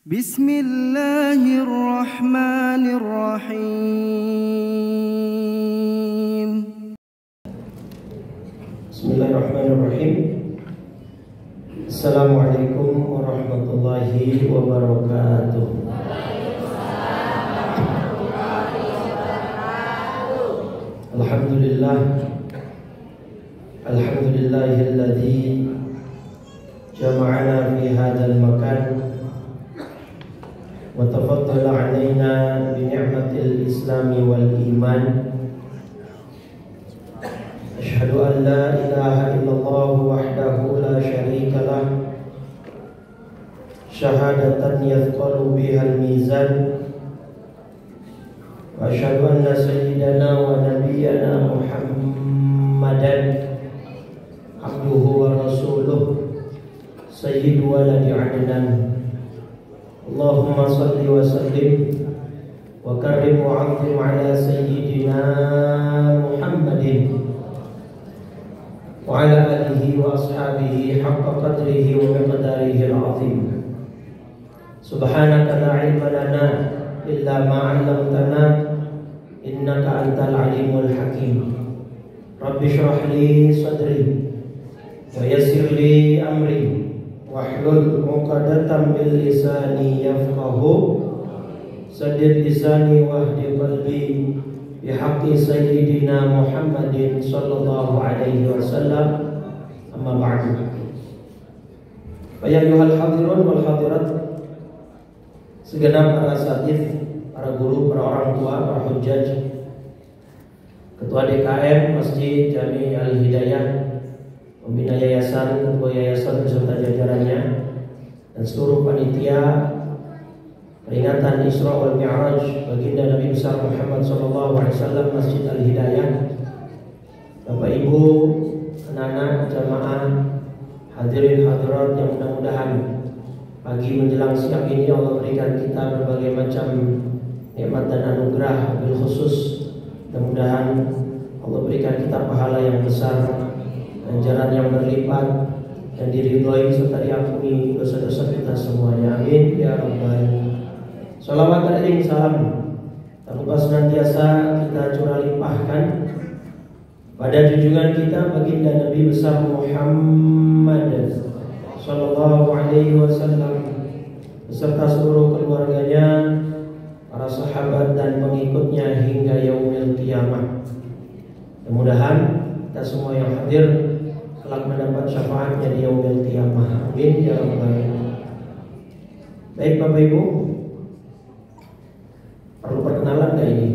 Bismillahirrahmanirrahim. Bismillahirrahmanirrahim. Assalamualaikum warahmatullahi wabarakatuh. Alhamdulillah. Alhamdulillahilladzi jama'ana fi hadzal makan wa tafaddala 'alaina bi ni'matil islami wal iman. Asyhadu an la ilaha illallah wahdahu la syarika lah, syahadatan yathqalu bihal mizan. Wa asyhadu anna sayyidana wa nabiyyana Muhammadan abduhu wa rasuluh sayyidu waladi adnan. Allahumma salli wa sallim wa karrim wa 'azzim ala sayyidina Muhammadin wa ala alihi wa ashabihi haqqa qadrihi wa miqdarihi al-'azim. Subhanaka la 'ilma lana illa ma 'allamtana innaka antal 'alimul hakim. Rabbi shrah li sadri wa yassir li amri wahlul 'uqdatam min lisani yafqahu saddid lisani wahdi qalbi bihaqqi sayyidina Muhammadin sallallahu alaihi wasallam. Amma ba'du. Ya ayyuhal hadirun wal hadirat, segenap para asatidz, para guru, para orang tua, para hujjaj, ketua DKM Masjid Jami Al-Hidayah, pembina yayasan, ketua yayasan beserta jajarannya, dan seluruh panitia peringatan Isra wal Mi'raj baginda Nabi besar Muhammad SAW Masjid Al-Hidayah, Bapak Ibu, anak-anak jamaah, hadirin hadirat yang mudah-mudahan pagi menjelang siang ini Allah berikan kita berbagai macam nikmat dan anugerah. Bil khusus mudah-mudahan Allah berikan kita pahala yang besar, ganjaran yang berlipat, dan diridhoi serta diampuni dosa-dosa kita semuanya. Amin ya rabbal alamin. Salawat dan salam tak lupa senantiasa kita curah limpahkan pada junjungan kita baginda Nabi besar Muhammad sallallahu alaihi wasallam beserta seluruh keluarganya, para sahabat dan pengikutnya hingga yaumil qiyamah. Mudah-mudahan kita semua yang hadir kelak mendapat syafaatnya di yaumil qiyamah. Amin ya rabbal alamin. Baik Bapak Ibu, perlu perkenalan nggak ini?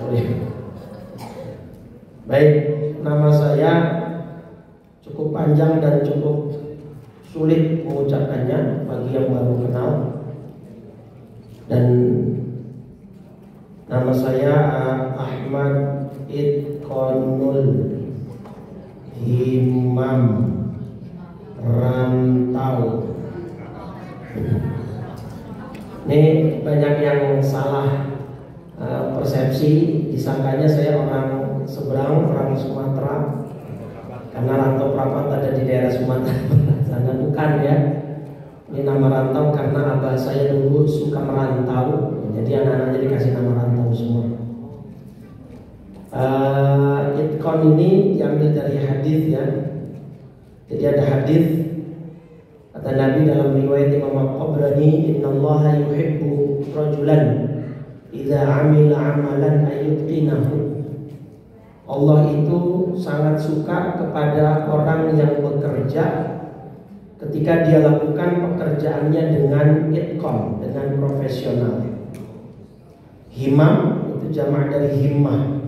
Boleh. Baik, nama saya cukup panjang dan cukup sulit mengucapkannya bagi yang baru kenal. Dan nama saya Ahmad Itqanul Himam Rantau. Ini banyak yang salah persepsi, disangkanya saya orang seberang, orang Sumatera, karena rantau perapat ada di daerah Sumatera. Sana bukan ya. Ini nama rantau karena abah saya dulu suka merantau, jadi anak-anaknya dikasih nama rantau semua. Itqan ini diambil dari hadis ya. Jadi ada hadis kata Nabi dalam riwayat Imam Al-Qabrani, innallaha yuhibbu rajulan idza 'amila 'amalan ayyutqinahu. Allah itu sangat suka kepada orang yang bekerja ketika dia lakukan pekerjaannya dengan itqan, dengan profesional. Himam itu jamak dari himmah,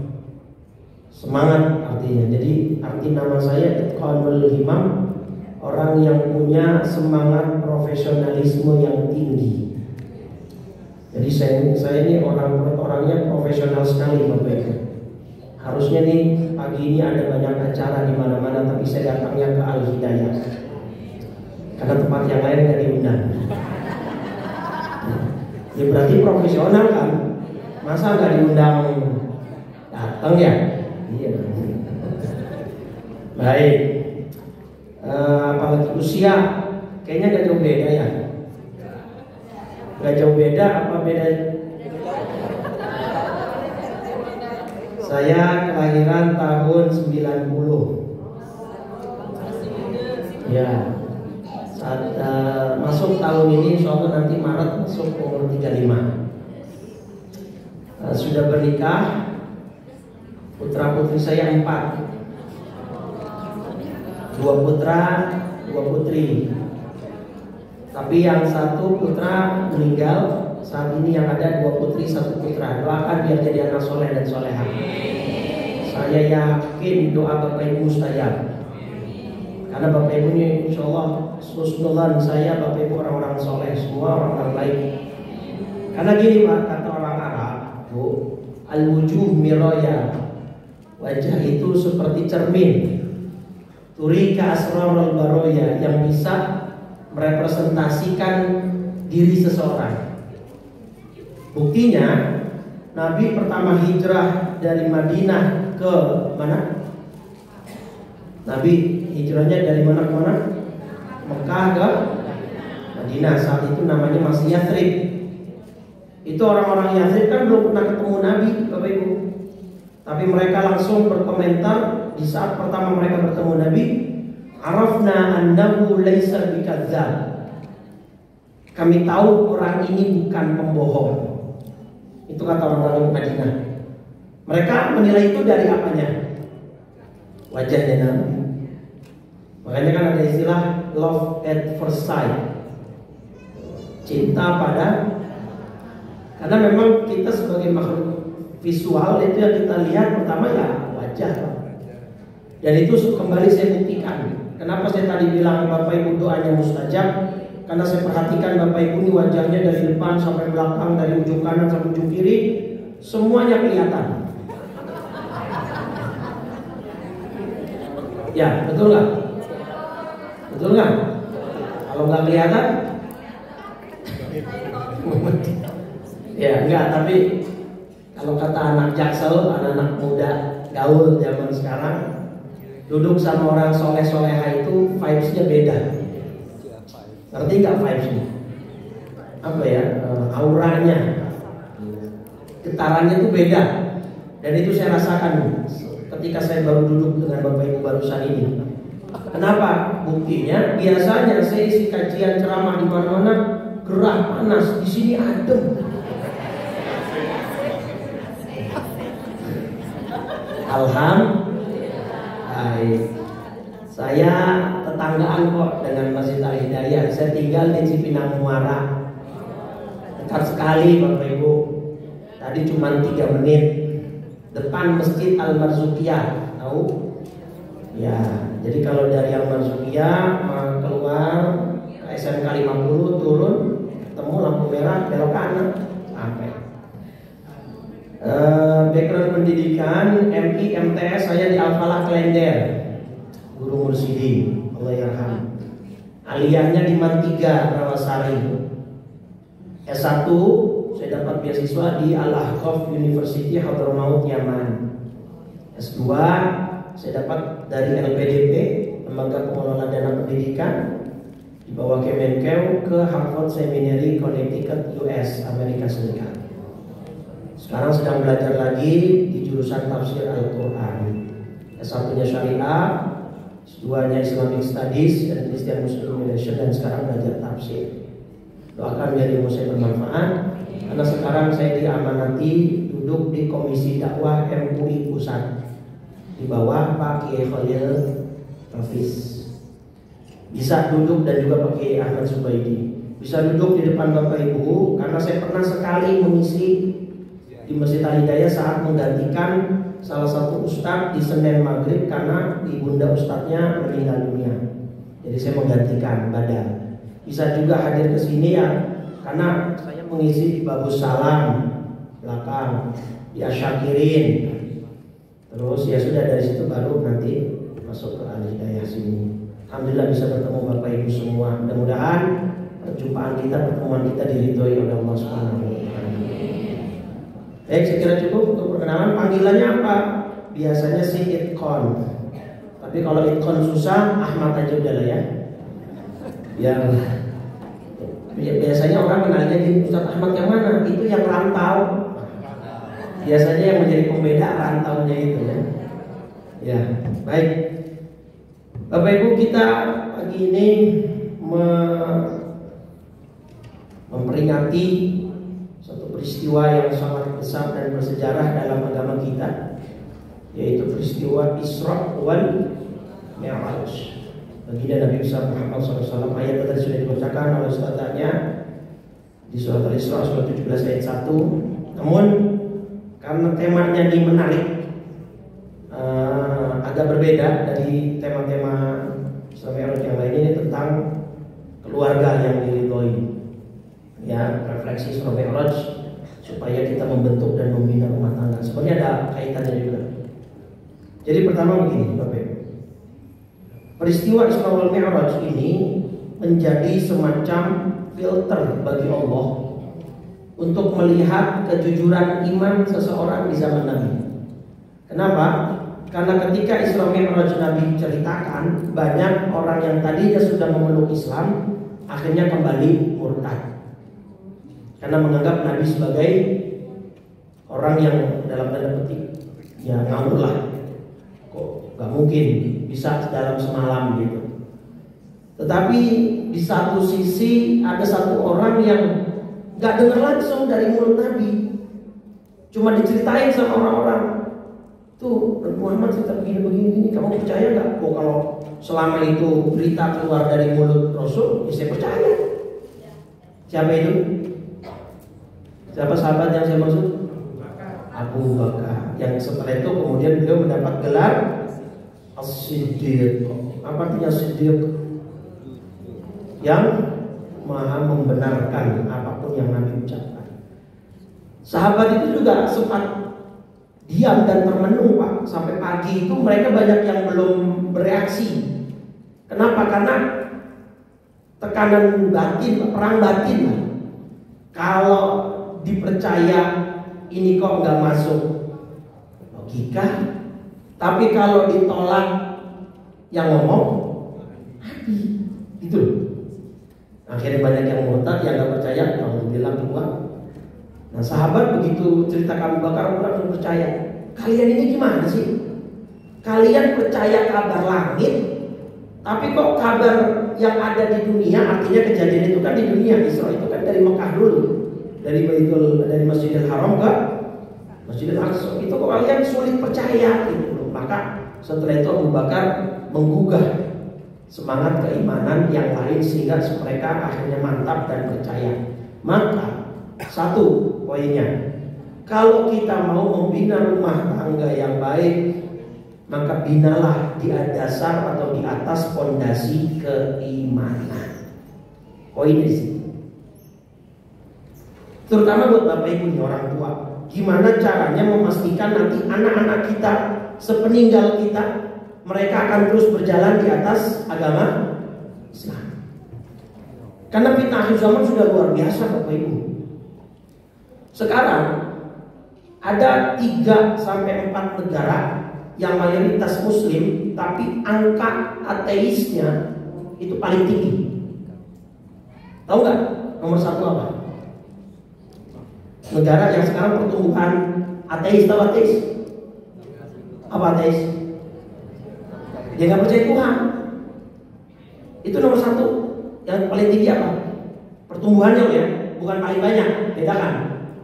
semangat artinya. Jadi arti nama saya Itqanul Himam, orang yang punya semangat profesionalisme yang tinggi. Jadi saya ini orangnya profesional sekali Bapak Ibu. Harusnya nih pagi ini ada banyak acara di mana-mana, tapi saya datangnya ke Al-Hidayah karena tempat yang lain nggak diundang. Ya berarti profesional kan? Masa nggak diundang datang ya? Iya. Baik. Apalagi usia kayaknya nggak jauh beda ya. Nggak jauh beda, apa beda? Saya kelahiran tahun 90. Ya, saat masuk tahun ini, insya Allah nanti Maret masuk umur 35. Sudah bernikah, putra putri saya 4, 2 putra, 2 putri. Tapi yang 1 putra meninggal, saat ini yang ada 2 putri, 1 putra. Doakan biar jadi anak soleh dan solehah. Saya yakin doa Bapak Ibu mustajab. Karena Bapak Ibu ini insya Allah husnudzan saya, Bapak Ibu orang-orang soleh, semua orang-orang baik. Karena gini Pak, kata orang Arab, Bu, al-wujuh miraya, wajah itu seperti cermin, turika asrarul baroya, yang bisa merepresentasikan diri seseorang. Buktinya Nabi pertama hijrah dari Madinah ke mana? Nabi hijrahnya dari mana ke mana? Mekah ke Madinah. Saat itu namanya masih Yathrib. Itu orang-orang Yathrib kan belum pernah ketemu Nabi, Bapak Ibu. Tapi mereka langsung berkomentar di saat pertama mereka bertemu Nabi, arafna annahu laisa bikadzdzab. Kami tahu orang ini bukan pembohong. Itu kata orang-orang Madinah. Mereka menilai itu dari apanya? Wajahnya Nabi. Makanya kan ada istilah love at first sight, cinta pada, karena memang kita sebagai makhluk visual itu yang kita lihat pertama ya wajah. Dan itu kembali saya buktikan. Kenapa saya tadi bilang Bapak Ibu doanya mustajab? Karena saya perhatikan Bapak Ibu ini wajahnya dari depan sampai belakang, dari ujung kanan sampai ujung kiri, semuanya kelihatan. Ya, betul nggak? Betul nggak? Kalau nggak kelihatan, ya enggak. Tapi kalau kata anak Jaksel, anak-anak muda gaul zaman sekarang, duduk sama orang soleh-soleha itu vibes-nya beda. Ngerti nggak vibes-nya? Apa ya? Auranya, getarannya itu beda. Dan itu saya rasakan ketika saya baru duduk dengan Bapak Ibu barusan ini. Kenapa? Buktinya biasanya saya isi kajian ceramah di mana-mana gerah panas, di sini adem. Alhamdulillah. Saya tetanggaan kok dengan Masjid Al-Hidayah. Saya tinggal di Cipinang Muara. Dekat sekali Bapak Ibu. Tadi cuma 3 menit. Depan Masjid Al-Marzuqiyah, tahu? Ya, jadi kalau dari Al-Marzuqiyah keluar ke SMK 50 turun, ketemu lampu merah belok kanan sampai. Background pendidikan MI MTS saya di Al-Falah Klender, Guru Mursidi, Allah yarham. Aliyahnya di Mantiga Rawasari. S1 saya dapat beasiswa di Al-Ahqaf University Hadramaut Yaman. S2 saya dapat dari LPDP, Lembaga Pengelola Dana Pendidikan, di bawah Kemenkeu, ke Harvard Seminary Connecticut, US, Amerika Serikat. Sekarang sedang belajar lagi di jurusan tafsir Al-Quran. S1-nya Syariah, S2-nya Islamic Studies dan Christian Muslim Relation, dan sekarang belajar tafsir. Doakan biar ilmu saya bermanfaat. Karena sekarang saya diamanati duduk di Komisi Dakwah MUI Pusat di bawah Pak Kiai Khalil Hafiz. Bisa duduk dan juga Pak Kiai Ahmad Zubaidi. Bisa duduk di depan Bapak Ibu karena saya pernah sekali mengisi di Masjid Al-Hidayah saat menggantikan salah satu ustadz di Senin Maghrib karena ibunda ustadznya meninggal dunia. Jadi saya menggantikan badan. Bisa juga hadir ke sini ya, karena saya mengisi di Babus Salam belakang, di Asyakirin. Terus ya sudah, dari situ baru nanti masuk ke Al-Hidayah sini. Alhamdulillah bisa bertemu Bapak Ibu semua. Mudah-mudahan perjumpaan kita, pertemuan kita diridhoi oleh Allah Subhanahu wa taala. Baik, saya kira cukup untuk perkenalan. Panggilannya apa? Biasanya sih Itkon. Tapi kalau Itkon susah, Ahmad aja udah lah ya. Biar Biasanya orang menanya di Ustaz Ahmad yang mana? Itu yang rantau. Biasanya yang menjadi pembeda rantaunya itu ya. Ya, baik. Bapak Ibu, kita pagi ini memperingati suatu peristiwa yang sangat besar dan bersejarah dalam agama kita, yaitu peristiwa Isra wal Mi'raj. Baginda Nabi Muhammad SAW, ayat tadi sudah dibacakan oleh ustaznya di surat Al-Isra surat 17 ayat 1. Namun karena temanya ini menarik, agak berbeda dari tema-tema Isra Mi'raj yang lain. Ini tentang keluarga yang diridhoi, ya, refleksi Isra Mi'raj supaya kita membentuk dan membina rumah tangga. Sebenarnya ada kaitannya juga. Jadi pertama begini, Bapak Ibu. Peristiwa Isra wal Mi'raj ini menjadi semacam filter bagi Allah untuk melihat kejujuran iman seseorang di zaman Nabi. Kenapa? Karena ketika Isra Mi'raj Nabi ceritakan, banyak orang yang tadinya sudah memeluk Islam akhirnya kembali murtad, karena menganggap Nabi sebagai orang yang dalam tanda petik ya ngawur lah. Kok gak mungkin bisa dalam semalam gitu. Tetapi di satu sisi ada satu orang yang gak dengar langsung dari mulut Nabi, cuma diceritain sama orang-orang. Tuh Muhammad cerita begini-begini, kamu percaya gak? Oh, kalau selama itu berita keluar dari mulut Rasul, ya saya percaya. Siapa itu? Siapa sahabat yang saya maksud? Abu Bakar. Yang setelah itu kemudian beliau mendapat gelar As-Siddiq. Apa artinya Siddiq? Yang maha membenarkan apapun yang Nabi ucapkan. Sahabat itu juga sempat diam dan termenung, Pak. Sampai pagi itu mereka banyak yang belum bereaksi. Kenapa? Karena tekanan batin, perang batin. Kalau dipercaya ini kok nggak masuk logika, tapi kalau ditolak yang ngomong hati, gitu. Akhirnya banyak yang murtad, yang nggak percaya, alhamdulillah keluar. Nah, sahabat begitu cerita Abu Bakar langsung percaya. Kalian ini gimana sih? Kalian percaya kabar langit, tapi kok kabar yang ada di dunia, artinya kejadian itu kan di dunia. Isra itu kan dari Mekah dulu, dari Masjidil Haram ke Masjidil Aqsa. Itu kok kalian sulit percaya gitu. Maka setelah itu Abu Bakar menggugah semangat keimanan yang lain sehingga mereka akhirnya mantap dan percaya. Maka satu poinnya, kalau kita mau membina rumah tangga yang baik, maka binalah di dasar atau di atas fondasi keimanan. Poin di sini. Terutama buat Bapak Ibu orang tua, gimana caranya memastikan nanti anak-anak kita sepeninggal kita mereka akan terus berjalan di atas agama Islam. Karena fitnah akhir zaman sudah luar biasa, Bapak Ibu. Sekarang ada 3-4 negara yang mayoritas Muslim, tapi angka ateisnya itu paling tinggi. Tahu nggak nomor 1 apa? Negara yang sekarang pertumbuhan ateis. Tahu ateis? Apa ateis? Dia nggak percaya Tuhan. Itu nomor 1 yang paling tinggi apa? Pertumbuhannya ya, bukan paling banyak. Bedakan.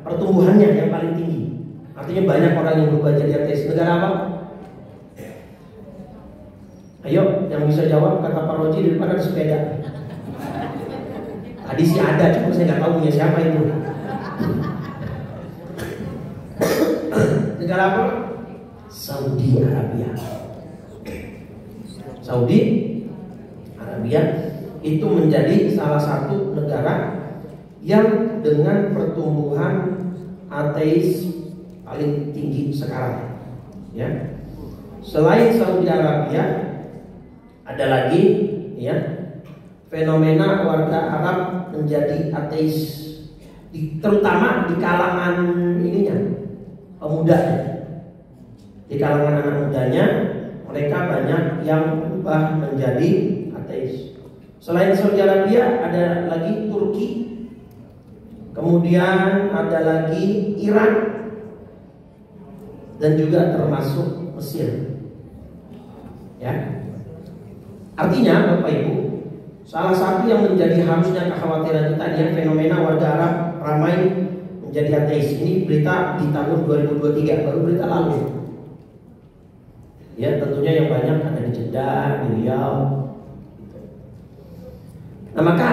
Pertumbuhannya yang paling tinggi. Artinya banyak orang yang berubah jadi ateis. Negara apa? Ayo, yang bisa jawab. Kata Pak Roji di depan ada sepeda. Tadi sih ada, cuma saya nggak tahu punya siapa itu. Negara apa? Saudi Arabia. Saudi Arabia itu menjadi salah satu negara yang dengan pertumbuhan ateis paling tinggi sekarang. Ya. Selain Saudi Arabia, ada lagi ya fenomena warga Arab menjadi ateis, terutama di kalangan ininya pemuda. Di kalangan anak mudanya mereka banyak yang berubah menjadi ateis. Selain Saudi Arabia ada lagi Turki, kemudian ada lagi Iran, dan juga termasuk Mesir. Ya, artinya Bapak Ibu, salah satu yang menjadi harusnya kekhawatiran kita adalah fenomena warga Arab ramai menjadi ateis. Ini berita di tahun 2023, baru berita lalu. Ya, tentunya yang banyak ada di Jeddah, di Riau. Nah, maka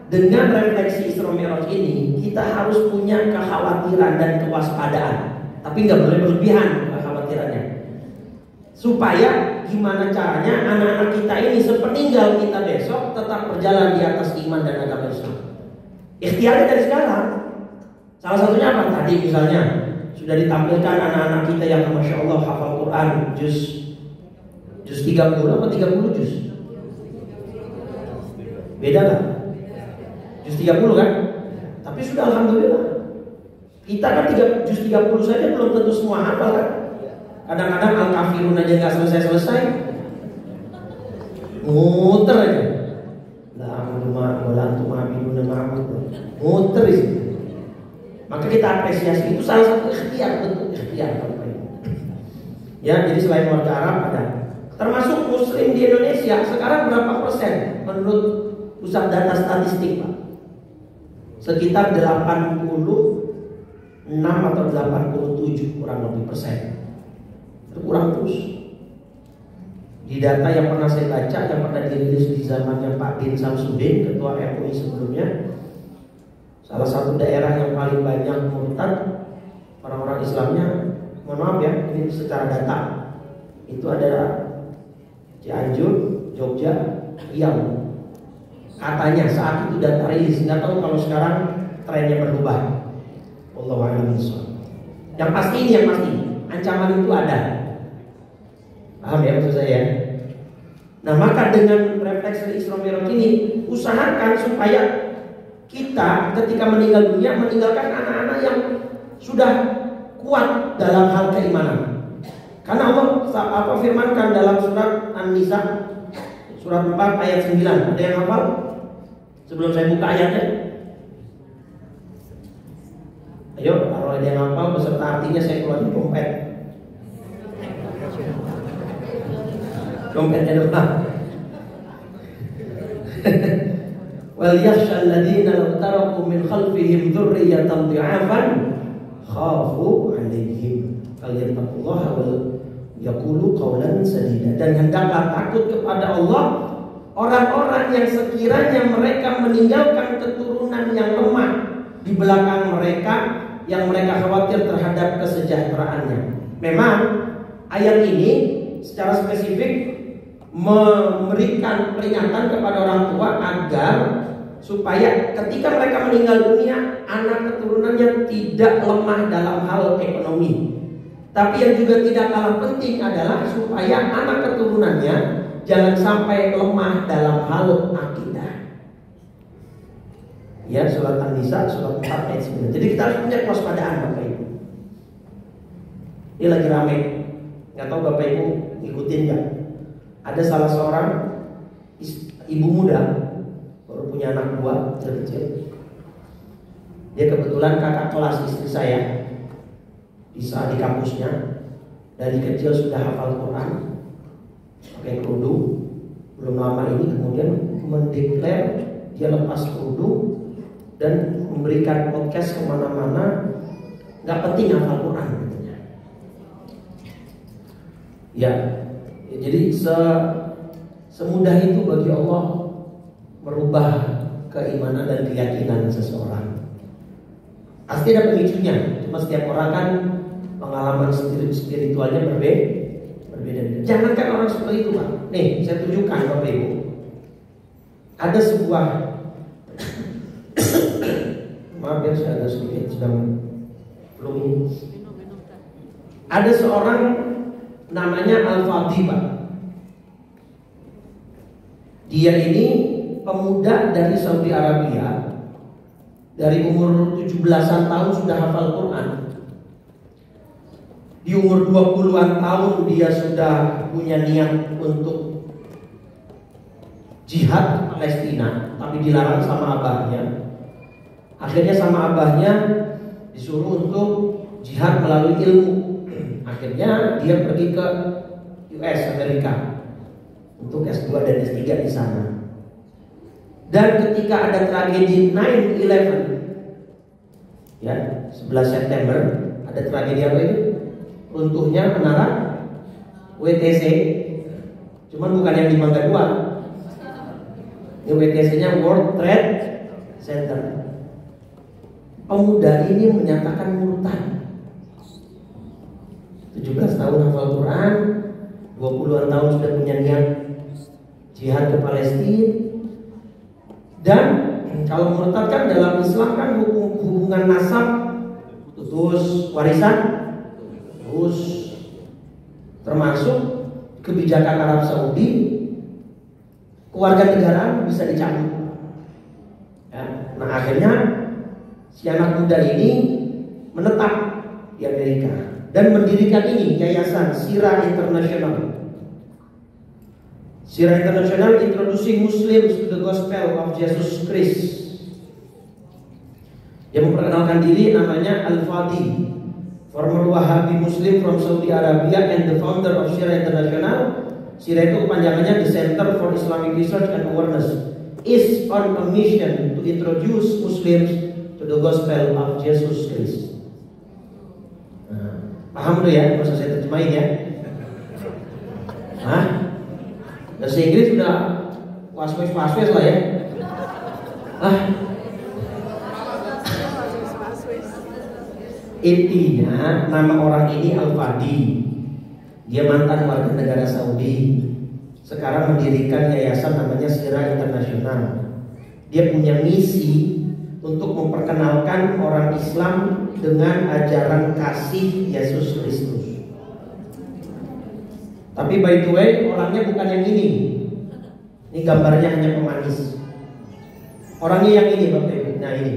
dengan refleksi Isra Mi'raj ini kita harus punya kekhawatiran dan kewaspadaan, tapi nggak boleh berlebihan kekhawatirannya. Supaya gimana caranya anak-anak kita ini sepeninggal kita besok tetap berjalan di atas iman dan agama Islam. Ikhtiarnya dari sekarang. Salah satunya apa? Tadi misalnya sudah ditampilkan anak-anak kita yang Masya Allah hafal Quran juz 30 apa 30 juz? Beda kan? Juz 30 kan? Tapi sudah alhamdulillah. Kita kan juz 30 saja belum tentu semua hafal kan? Kadang-kadang Al-Kafirun aja nggak selesai-selesai, muter aja. Muter itu. Maka kita apresiasi, itu salah satu ikhtiar, bentuk ikhtiar. Ya, jadi selain warga Arab ada, termasuk Muslim di Indonesia sekarang berapa persen menurut pusat data statistik Pak? Sekitar 86 atau 87 kurang lebih persen. Itu kurang terus. Di data yang pernah saya baca, yang pernah dirilis di zamannya Pak Bin Samsudin, ketua MUI sebelumnya, salah satu daerah yang paling banyak murtad orang-orang Islamnya, mohon maaf ya, ini secara data, itu ada Cianjur, Jogja, Riau. Katanya saat itu data rilis, nggak tahu kalau sekarang trennya berubah. Wallahu a'lam bishawab. Yang pasti ini, yang pasti ancaman itu ada. Paham ya maksud saya? Nah, maka dengan refleksi Isra Mi'raj ini, usahakan supaya kita ketika meninggal dunia meninggalkan anak-anak yang sudah kuat dalam hal keimanan. Karena Allah firmankan dalam surat An-Nisa surat 4 ayat 9. Ada yang hafal? Sebelum saya buka ayatnya. Ayo, kalau ada yang hafal beserta artinya saya keluarin dompet. Dompetnya depan. Wal yakhsha alladziina law taraku min khalfihim dzurriyyatan dhi'afan khafu 'alaihim falyattaqullaha wal yaqulu qawlan sadida. Dan hendaklah takut kepada Allah orang-orang yang sekiranya mereka meninggalkan keturunan yang lemah di belakang mereka, yang mereka khawatir terhadap kesejahteraannya. Memang ayat ini secara spesifik memberikan peringatan kepada orang tua agar supaya ketika mereka meninggal dunia, anak keturunannya tidak lemah dalam hal ekonomi. Tapi yang juga tidak kalah penting adalah supaya anak keturunannya jangan sampai lemah dalam hal akidah. Ya, surat An-Nisa surat 4 ayat 9. Jadi kita harus punya kewaspadaan Bapak Ibu. Ini lagi rame. Nggak tahu Bapak Ibu ngikutin nggak? Ada salah seorang ibu muda baru punya anak dua kecil. Dia kebetulan kakak kelas istri saya di kampusnya. Dari kecil sudah hafal Quran, pakai kerudung. Belum lama ini kemudian mendeklar dia lepas kerudung dan memberikan podcast kemana-mana. Nggak penting hafal Quran katanya. Ya. Jadi semudah itu bagi Allah merubah keimanan dan keyakinan seseorang. Pasti ada pemicunya. Cuma setiap orang kan pengalaman spiritualnya berbeda. Jangankan orang seperti itu Pak. Nih saya tunjukkan Bapak Ibu. Ada sebuah maaf ya saya agak sedikit sedang belum. Ada seorang namanya Al-Fadhi Pak. Dia ini pemuda dari Saudi Arabia. Dari umur 17-an tahun sudah hafal Quran. Di umur 20-an tahun dia sudah punya niat untuk jihad ke Palestina, tapi dilarang sama abahnya. Akhirnya sama abahnya disuruh untuk jihad melalui ilmu. Akhirnya dia pergi ke US, Amerika, untuk S2 dan S3 di sana. Dan ketika ada tragedi 9/11, ya 11 September, ada tragedi apa itu? Runtuhnya menara WTC. Cuman bukan yang di Mangga 2. Ini WTC-nya World Trade Center. Pemuda ini menyatakan murtad. 17 tahun hafal Quran, 20-an tahun sudah punya niat jihad ke Palestina. Dan kalau murtad kan dalam Islam kan hubungan nasab putus, warisan terus, termasuk kebijakan Arab Saudi, kewarganegaraan bisa dicabut. Ya, nah akhirnya si anak muda ini menetap di Amerika dan mendirikan ini yayasan Sirah International. Sirah International Introducing Muslims to the Gospel of Jesus Christ. Dia memperkenalkan diri, namanya Al-Fadi, former Wahhabi Muslim from Saudi Arabia and the founder of Sirah International. Sirah itu kepanjangannya The Center for Islamic Research and Awareness, is on a mission to introduce Muslims to the Gospel of Jesus Christ. Nah, paham tuh ya? Masa saya terjemahin ya? Hah? Bahasa Inggris sudah was-was lah ya? Hah? Intinya nama orang ini Al-Fadi. Dia mantan warga negara Saudi. Sekarang mendirikan yayasan namanya Sirah International. Dia punya misi untuk memperkenalkan orang Islam dengan ajaran kasih Yesus Kristus. Tapi by the way, orangnya bukan yang ini. Ini gambarnya hanya pemanis. Orangnya yang ini, Bapak Ibu. Nah ini.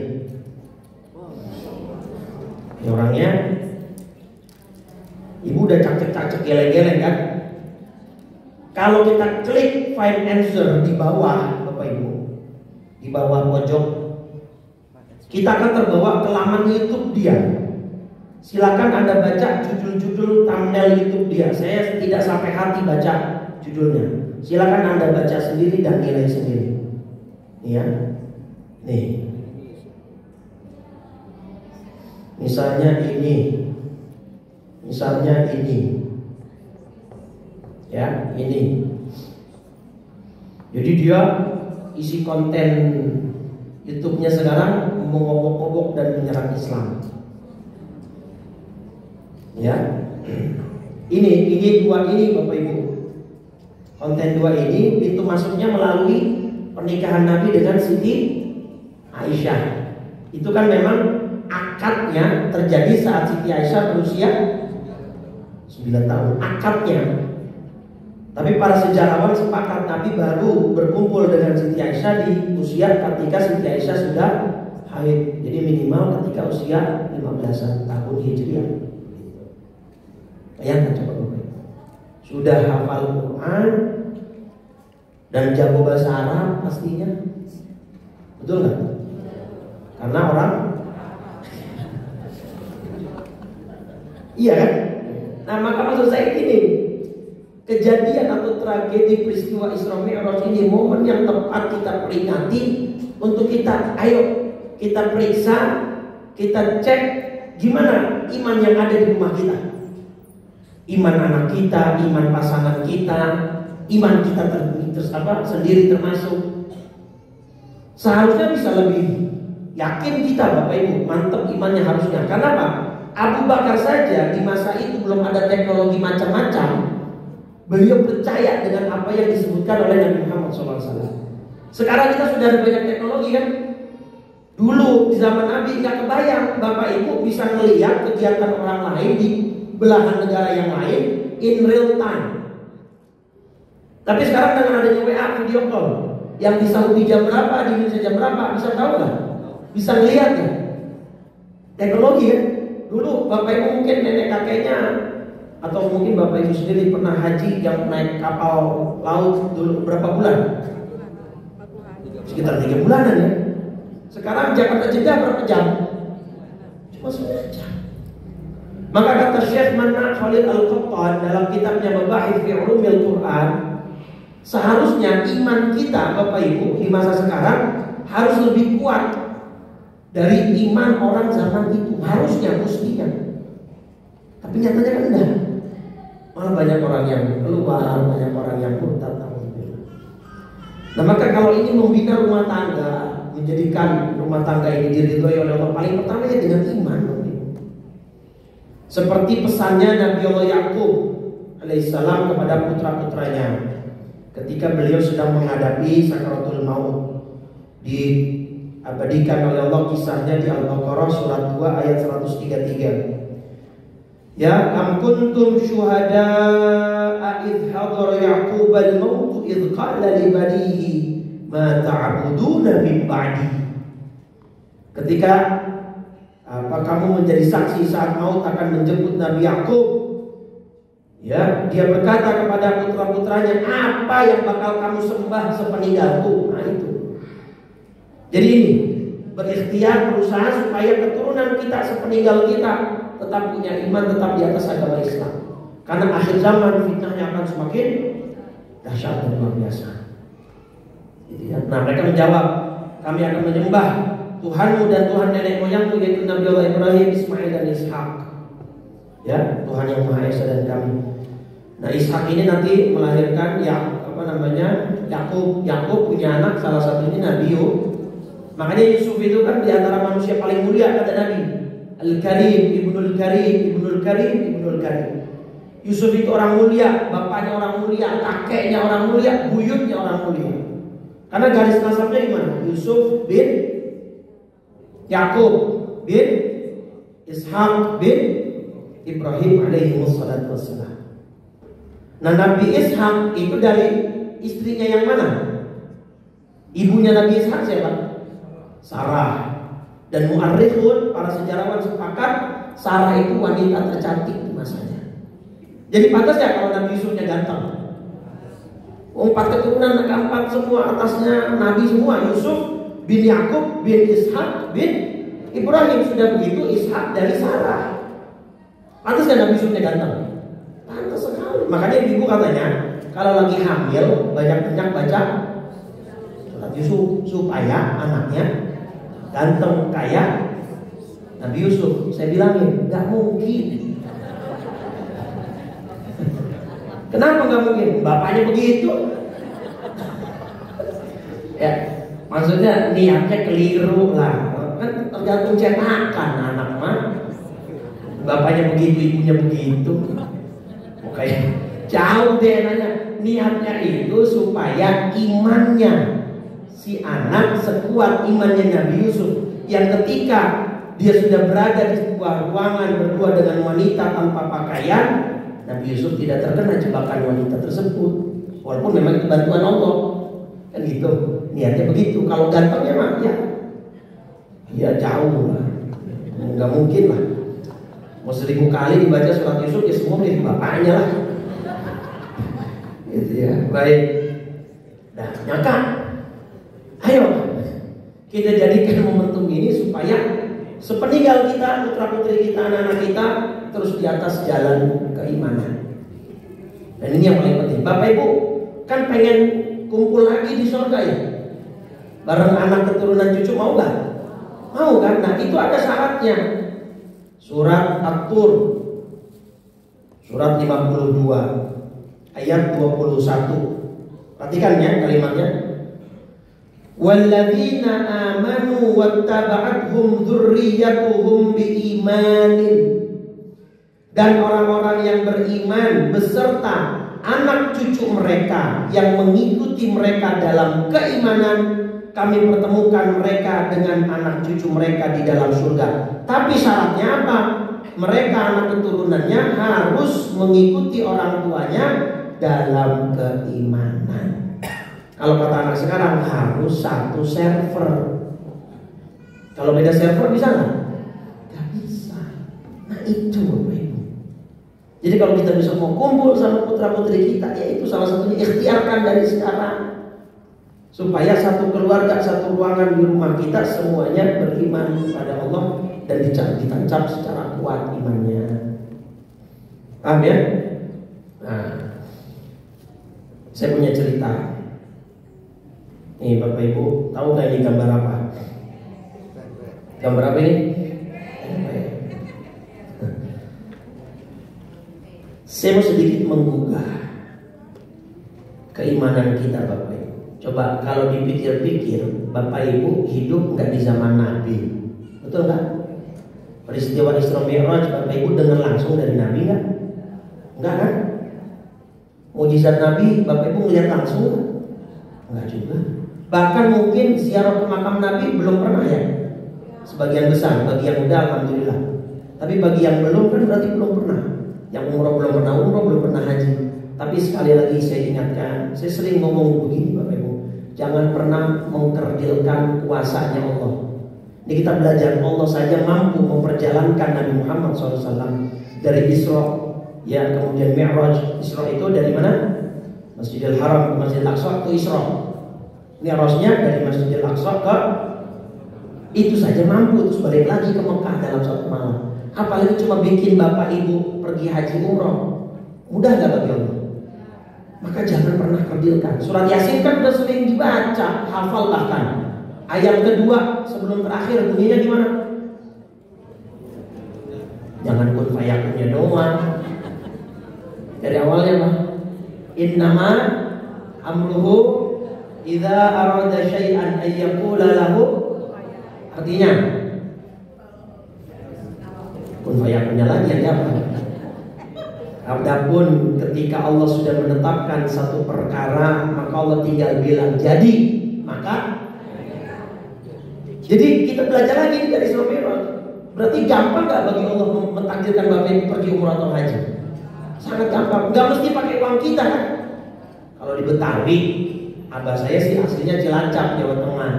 Ini orangnya. Ibu udah cacek-cacek geleng-geleng kan? Kalau kita klik find answer di bawah, Bapak Ibu, di bawah pojok, kita akan terbawa ke laman YouTube dia. Silakan Anda baca judul-judul thumbnail YouTube dia. Saya tidak sampai hati baca judulnya. Silakan Anda baca sendiri dan nilai sendiri. Ya. Nih. Misalnya ini. Misalnya ini. Ya, ini. Jadi dia isi konten YouTube-nya sekarang mengobok-obok dan menyerang Islam. Ya, ini dua ini Bapak Ibu. Konten dua ini pintu masuknya melalui pernikahan Nabi dengan Siti Aisyah. Itu kan memang akadnya terjadi saat Siti Aisyah berusia 9 tahun. Akadnya. Tapi para sejarawan sepakat Nabi baru berkumpul dengan Siti Aisyah di usia ketika Siti Aisyah sudah haid. Jadi minimal ketika usia 15 tahun Hijriah. Bayangkan coba Bapak. Sudah hafal Quran dan jago bahasa Arab pastinya. Betul nggak? Karena orang iya kan? Nah maka maksud saya ini, kejadian atau tragedi peristiwa Isra Mi'raj ini momen yang tepat kita peringati untuk kita, ayo kita periksa, kita cek gimana iman yang ada di rumah kita. Iman anak kita, iman pasangan kita, iman kita sendiri termasuk. Seharusnya bisa lebih yakin kita Bapak Ibu, mantap imannya harusnya. Karena apa? Abu Bakar saja di masa itu belum ada teknologi macam-macam. Beliau percaya dengan apa yang disebutkan oleh Nabi Muhammad SAW. Sekarang kita sudah ada banyak teknologi kan. Dulu di zaman Nabi nggak kebayang Bapak Ibu bisa melihat kegiatan orang lain di belahan negara yang lain in real time. Tapi sekarang dengan adanya WA video call, yang di Saudi jam berapa, di Indonesia jam berapa, bisa tahu nggak? Bisa ngelihat ya. Teknologi kan. Dulu Bapak Ibu mungkin nenek kakeknya atau mungkin Bapak Ibu sendiri pernah haji yang naik kapal laut dulu berapa bulan? sekitar 3 bulanan ya. Sekarang Jakarta Jeddah berapa jam? Cuma 9 jam. Maka kata Syekh Manna Khalid Al-Qattan dalam kitabnya Mabahith fi Ulumil Quran, seharusnya iman kita Bapak Ibu di masa sekarang harus lebih kuat dari iman orang zaman itu. Harusnya, mestinya. Tapi nyatanya kan enggak. Malah banyak orang yang keluar, banyak orang yang murtad. Nah maka kalau ini membina rumah tangga, menjadikan rumah tangga ini diridhoi oleh Allah, paling pertama ya dengan iman. Seperti pesannya Nabi Allah Yakub alaihissalam kepada putra-putranya ketika beliau sedang menghadapi sakaratul maut. Diabadikan oleh Allah kisahnya di Al-Baqarah surat 2 ayat 133. Ya am kuntum syuhada'a idh hadara Yaqub al-maut idh qala li banihi ma ta'buduna min ba'di. Ketika kamu menjadi saksi saat maut akan menjemput Nabi Yakub, ya, dia berkata kepada putra-putranya, apa yang bakal kamu sembah sepeninggalku? Nah itu. Jadi ini berikhtiar, berusaha supaya keturunan kita sepeninggal kita tetap punya iman, tetap di atas agama Islam. Karena akhir zaman fitnahnya akan semakin dahsyat dan luar biasa. Nah mereka menjawab, kami akan menyembah Tuhanmu dan Tuhan nenek moyangmu, yaitu Nabi Allah Ibrahim, Ismail dan Ishak. Ya, Tuhan yang Maha Esa dan kami. Nah Ishak ini nanti melahirkan Yakub. Yakub punya anak, salah satunya Nabi Yusuf. Makanya Yusuf itu kan di antara manusia paling mulia kata Nabi. Al-Karim, Ibnul Karim, Ibnul Karim, Ibnul Karim. Yusuf itu orang mulia, bapaknya orang mulia, kakeknya orang mulia, buyutnya orang mulia. Karena garis nasabnya gimana? Yusuf bin Yakub bin Ishak bin Ibrahim alaihi wassalatu wassalam. Nah Nabi Ishak itu dari istrinya yang mana? Ibunya Nabi Ishak siapa? Sarah. Dan mu'arrikhun, para sejarawan sepakat Sarah itu wanita tercantik di masanya. Jadi pantas ya kalau Nabi Yusufnya ganteng. 4 keturunan keempat semua atasnya Nabi semua. Yusuf bin Yakub bin Ishak bin Ibrahim. Sudah begitu Ishak dari Sarah. Pantas kan Nabi Yusufnya ganteng? Pantas sekali. Makanya ibu katanya kalau lagi hamil banyak-banyak baca surat Yusuf supaya anaknya ganteng kayak Nabi Yusuf. Saya bilangin gak mungkin. Kenapa gak mungkin? Bapaknya begitu. Ya, maksudnya niatnya keliru lah. Kan tergantung cetakan anak mah. Bapaknya begitu, ibunya begitu. Makanya jauh deh nanya. Niatnya itu supaya imannya si anak sekuat imannya Nabi Yusuf, yang ketika dia sudah berada di sebuah ruangan berdua dengan wanita tanpa pakaian, Nabi Yusuf tidak terkena jebakan wanita tersebut, walaupun memang itu bantuan Allah. Kan gitu, niatnya begitu. Kalau gantengnya mah ya jauh lah, nggak mungkin lah. Mau 1000 kali dibaca surat Yusuf ya semua milik bapaknya lah. Gitu ya, baik. Nah, nyaka, ayo kita jadikan momentum ini supaya sepeninggal kita, putra putri kita, anak-anak kita terus di atas jalan keimanan. Dan ini yang paling penting. Bapak Ibu kan pengen kumpul lagi di surga ya, bareng anak keturunan cucu, mau gak? Mau kan? Nah itu ada syaratnya. Surat At-Tur surat 52 ayat 21. Perhatikan ya kalimatnya. Walladzina amanu wattaba'athum dzurriyyatuhum biimanin. Dan orang-orang yang beriman beserta anak cucu mereka yang mengikuti mereka dalam keimanan, kami pertemukan mereka dengan anak cucu mereka di dalam surga. Tapi syaratnya apa? Mereka anak keturunannya harus mengikuti orang tuanya dalam keimanan. Kalau kata anak sekarang harus satu server. Kalau beda server bisa nggak? Gak bisa. Nah itu Bapak Ibu. Jadi kalau kita bisa mau kumpul sama putra putri kita, ya itu salah satunya ikhtiarkan dari sekarang. supaya satu keluarga, satu ruangan di rumah kita semuanya beriman kepada Allah dan ditancap secara kuat imannya. Paham ya? Nah, saya punya cerita. Nih Bapak Ibu, tahu nggak ini gambar apa? Gambar apa ini? Saya mau sedikit menggugah keimanan kita Bapak Ibu. Coba kalau dipikir-pikir, Bapak Ibu hidup nggak di zaman Nabi, betul nggak? Peristiwa Isra Mi'raj Bapak Ibu dengar langsung dari Nabi nggak? Nggak kan? Mujizat Nabi Bapak Ibu ngeliat langsung nggak? Nggak juga. Bahkan mungkin ziarah ke makam Nabi belum pernah ya. Sebagian besar, bagi yang udah alhamdulillah. Tapi bagi yang belum kan berarti belum pernah. Yang umroh belum pernah umroh, belum pernah haji. Tapi sekali lagi saya ingatkan, saya sering ngomong begini Bapak Ibu, jangan pernah mengkerdilkan kuasanya Allah. Ini kita belajar, Allah saja mampu memperjalankan Nabi Muhammad SAW dari Isra, ya kemudian Mi'raj. Isra itu dari mana? Masjidil Haram ke Masjidil Aqsa ke Isra. Mi'rajnya dari Masjidil Aqsa ke itu saja mampu, terus balik lagi ke Mekah dalam satu malam. Apalagi cuma bikin Bapak Ibu pergi haji umroh, mudah gak bagi Allah? Maka jangan pernah kerdilkan. Surat Yasin kan udah sering dibaca, hafal bahkan. Ayat kedua sebelum terakhir bunyinya gimana? Jangan kun fayakunnya doang. Dari awalnya apa? Innama amruhu idza arada syai'an ay yaqula lahu. Artinya kun fayakunnya lagi ya apa? Adapun ketika Allah sudah menetapkan satu perkara, maka Allah tinggal bilang jadi, maka jadi kita belajar lagi dari Isra Mi'raj. Berarti gampang gak bagi Allah mentakdirkan Bapak Ibu pergi umrah atau haji? Sangat gampang, gak mesti pakai uang kita kan? Kalau di Betawi, abah saya sih aslinya Cilacap, Jawa Tengah.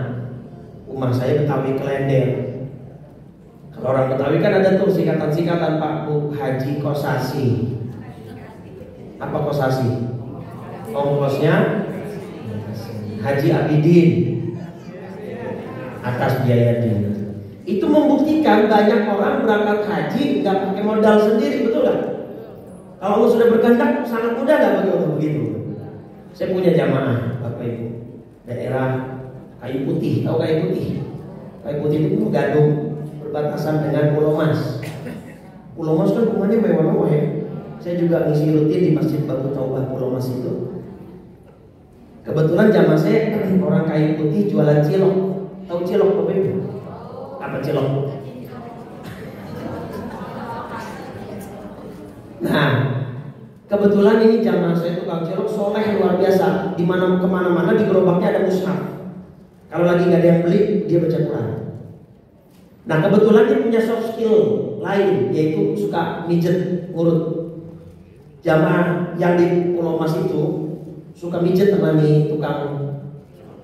Rumah saya Betawi Klender. Kalau orang Betawi kan ada tuh singkatan-singkatan Pak Bu, Haji Kosasi. Apa kosasi? Ongkosnya Haji Abidin atas biaya dinas. Itu membuktikan banyak orang berangkat haji nggak pakai modal sendiri, betul nggak? Kalau Allah sudah berkehendak sangat mudah nggak bagi Allah begitu. Saya punya jamaah Bapak Ibu daerah Kayu Putih, tahu Kayu Putih? Kayu Putih itu Pulau Gadung berbatasan dengan Pulau Mas. Pulau Mas kan rumahnya mewah-mewah ya. Saya juga ngisi rutin di Masjid Babu Taubah Pulau Mas itu. Kebetulan jamaah saya orang Kayu Putih jualan cilok. Tahu cilok Bapak Ibu? Apa cilok? Nah, kebetulan ini jamaah saya tukang cilok soleh luar biasa. Di mana kemana-mana di gerobaknya ada mushaf. Kalau lagi nggak ada yang beli, dia baca Quran. Nah, kebetulan dia punya soft skill lain, yaitu suka mijet ngurut. Jamaah yang di Pulau Mas itu suka mijet temani tukang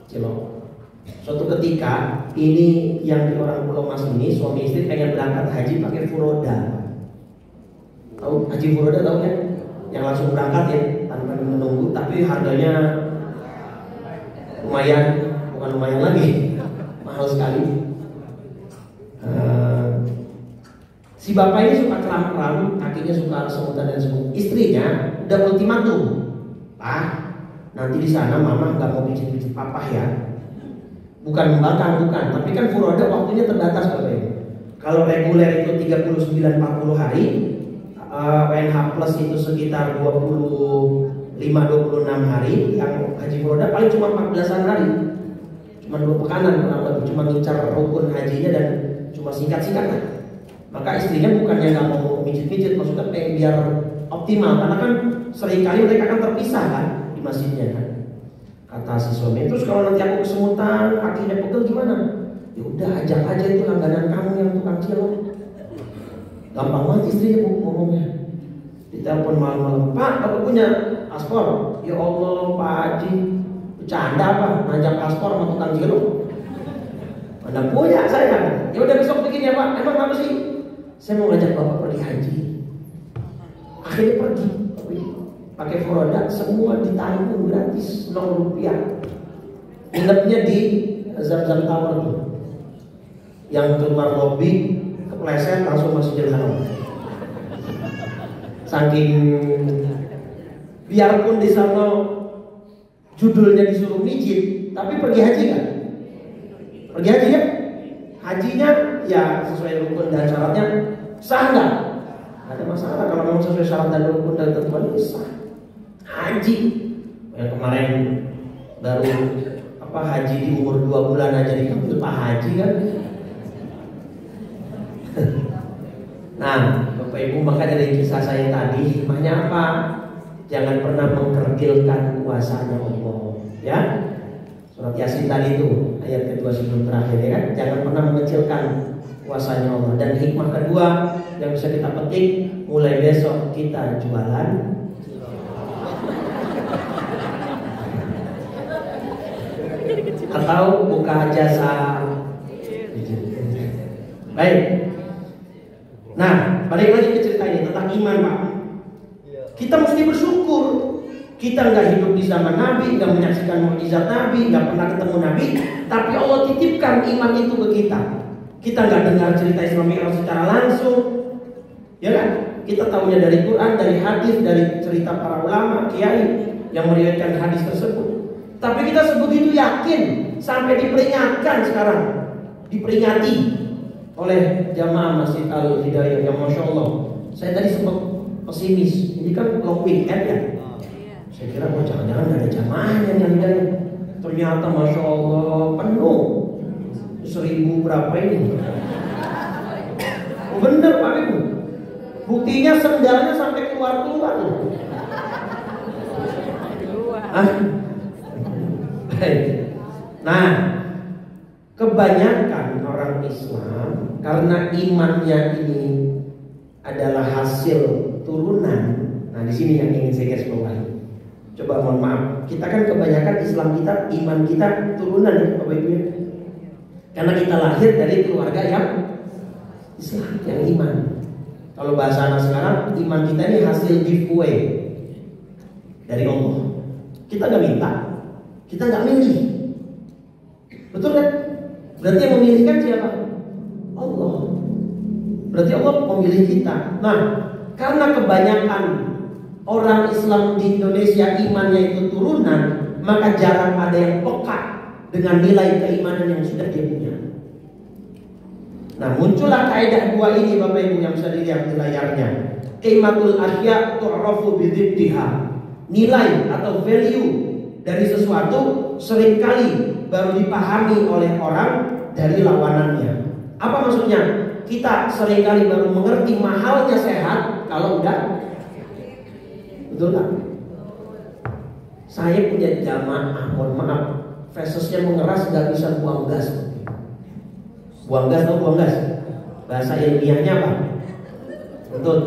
cilok. Suatu ketika ini yang di orang Pulau Mas ini suami istri pengen berangkat haji pakai furoda. Tahu haji furoda tahu ya? Yang langsung berangkat ya tanpa menunggu, tapi harganya lumayan, bukan lumayan lagi, mahal sekali. Si bapak ini suka keram-keram, kakinya suka semutan dan semut. Istrinya udah ultimatum, Pak, nanti di sana mama nggak mau pijit-pijit papa ya. Bukan membangkang, bukan. Tapi kan furoda waktunya terbatas Bapak Ibu. Kalau reguler itu 39-40 hari, WNH plus itu sekitar 25-26 hari. Yang haji furoda paling cuma 14-an hari. Cuma 2 pekanan kurang lebih. Cuma ngincar rukun hajinya dan cuma singkat-singkat lah. Maka istrinya bukannya nggak mau mijit-mijit, maksudnya pengen biar optimal. Karena kan seringkali mereka akan terpisah kan di masjidnya kan. Kata si suami, terus kalau nanti aku kesemutan, kakinya pegel gimana? Ya udah ajak aja itu langganan kamu yang tukang cilok. Gampang banget istrinya ngomongnya. Ditelepon malam-malam, Pak, aku punya paspor. Ya Allah Pak Haji, bercanda apa? Ngajak paspor sama tukang cilok. Mana punya saya? Ya udah besok bikin ya Pak. Emang apa sih? Saya mau ngajak Bapak pergi haji. Akhirnya pergi. Pakai furoda semua ditanggung gratis 0 rupiah. Nginepnya di Zam-Zam Tower tuh, yang keluar lobi kepleset langsung Masjidil Haram. Saking biarpun di sana judulnya disuruh mijit, tapi pergi haji kan? Pergi haji kan? Hajinya ya sesuai rukun dan syaratnya, sah nggak? Nggak ada masalah kalau memang sesuai syarat dan rukun dan ketentuan itu sah. Haji yang kemarin baru haji di umur 2 bulan aja dipanggil Pak Haji kan? Nah, Bapak Ibu, maka dari kisah saya tadi hikmahnya apa? Jangan pernah mengkerdilkan kuasanya Allah, ya. Surat Yasin tadi itu ayat kedua sebelum terakhir, ya kan? Jangan pernah mengecilkan kuasanya Allah. Dan hikmah kedua yang bisa kita petik, mulai besok kita jualan atau buka jasa. Baik. Nah, balik lagi ke cerita ini tentang iman, Pak. Kita mesti bersyukur. Kita nggak hidup di zaman Nabi, nggak menyaksikan mukjizat Nabi, nggak pernah ketemu Nabi, tapi Allah titipkan iman itu ke kita. Kita nggak dengar cerita Isra Mi'raj secara langsung, ya kan? Kita tahunya dari Quran, dari hadis, dari cerita para ulama, kiai yang meriwayatkan hadis tersebut. Tapi kita sebegitu yakin sampai diperingatkan sekarang, diperingati oleh jamaah Masjid Al-Hidayah yang Masya Allah. Saya tadi sempat pesimis, ini kan long weekend ya. Saya kira jangan-jangan gak ada jamaahnya yang Hidayah. Ternyata Masya Allah penuh, 1000 berapa ini. Oh, bener Pak Ibu, buktinya sendalnya sampai keluar-keluar loh. Nah, kebanyakan orang Islam karena imannya ini adalah hasil turunan. Nah, di sini yang ingin saya garis bawahi. Coba mohon maaf, kita kan kebanyakan Islam kita, iman kita turunan ya Bapak Ibu ya. Karena kita lahir dari keluarga yang Islam, yang iman. Kalau bahasa anak sekarang, iman kita ini hasil giveaway dari Allah. Kita nggak minta, kita nggak milih. Betul kan? Berarti yang memilihkan siapa? Allah. Berarti Allah memilih kita. Nah, karena kebanyakan orang Islam di Indonesia imannya itu turunan, maka jarang ada yang peka dengan nilai keimanan yang sudah dia punya. Nah, muncullah kaidah dua ini Bapak Ibu yang bisa dilihat di layarnya. Qimatul asya tu'rafu bididdiha. Nilai atau value dari sesuatu seringkali baru dipahami oleh orang dari lawanannya. Apa maksudnya? Kita seringkali baru mengerti mahalnya sehat kalau udah. Betul tak? Saya punya jamaah, mohon maaf, fesesnya mengeras, gak bisa buang gas. Buang gas atau buang gas? Bahasa ilmiahnya apa? Betul.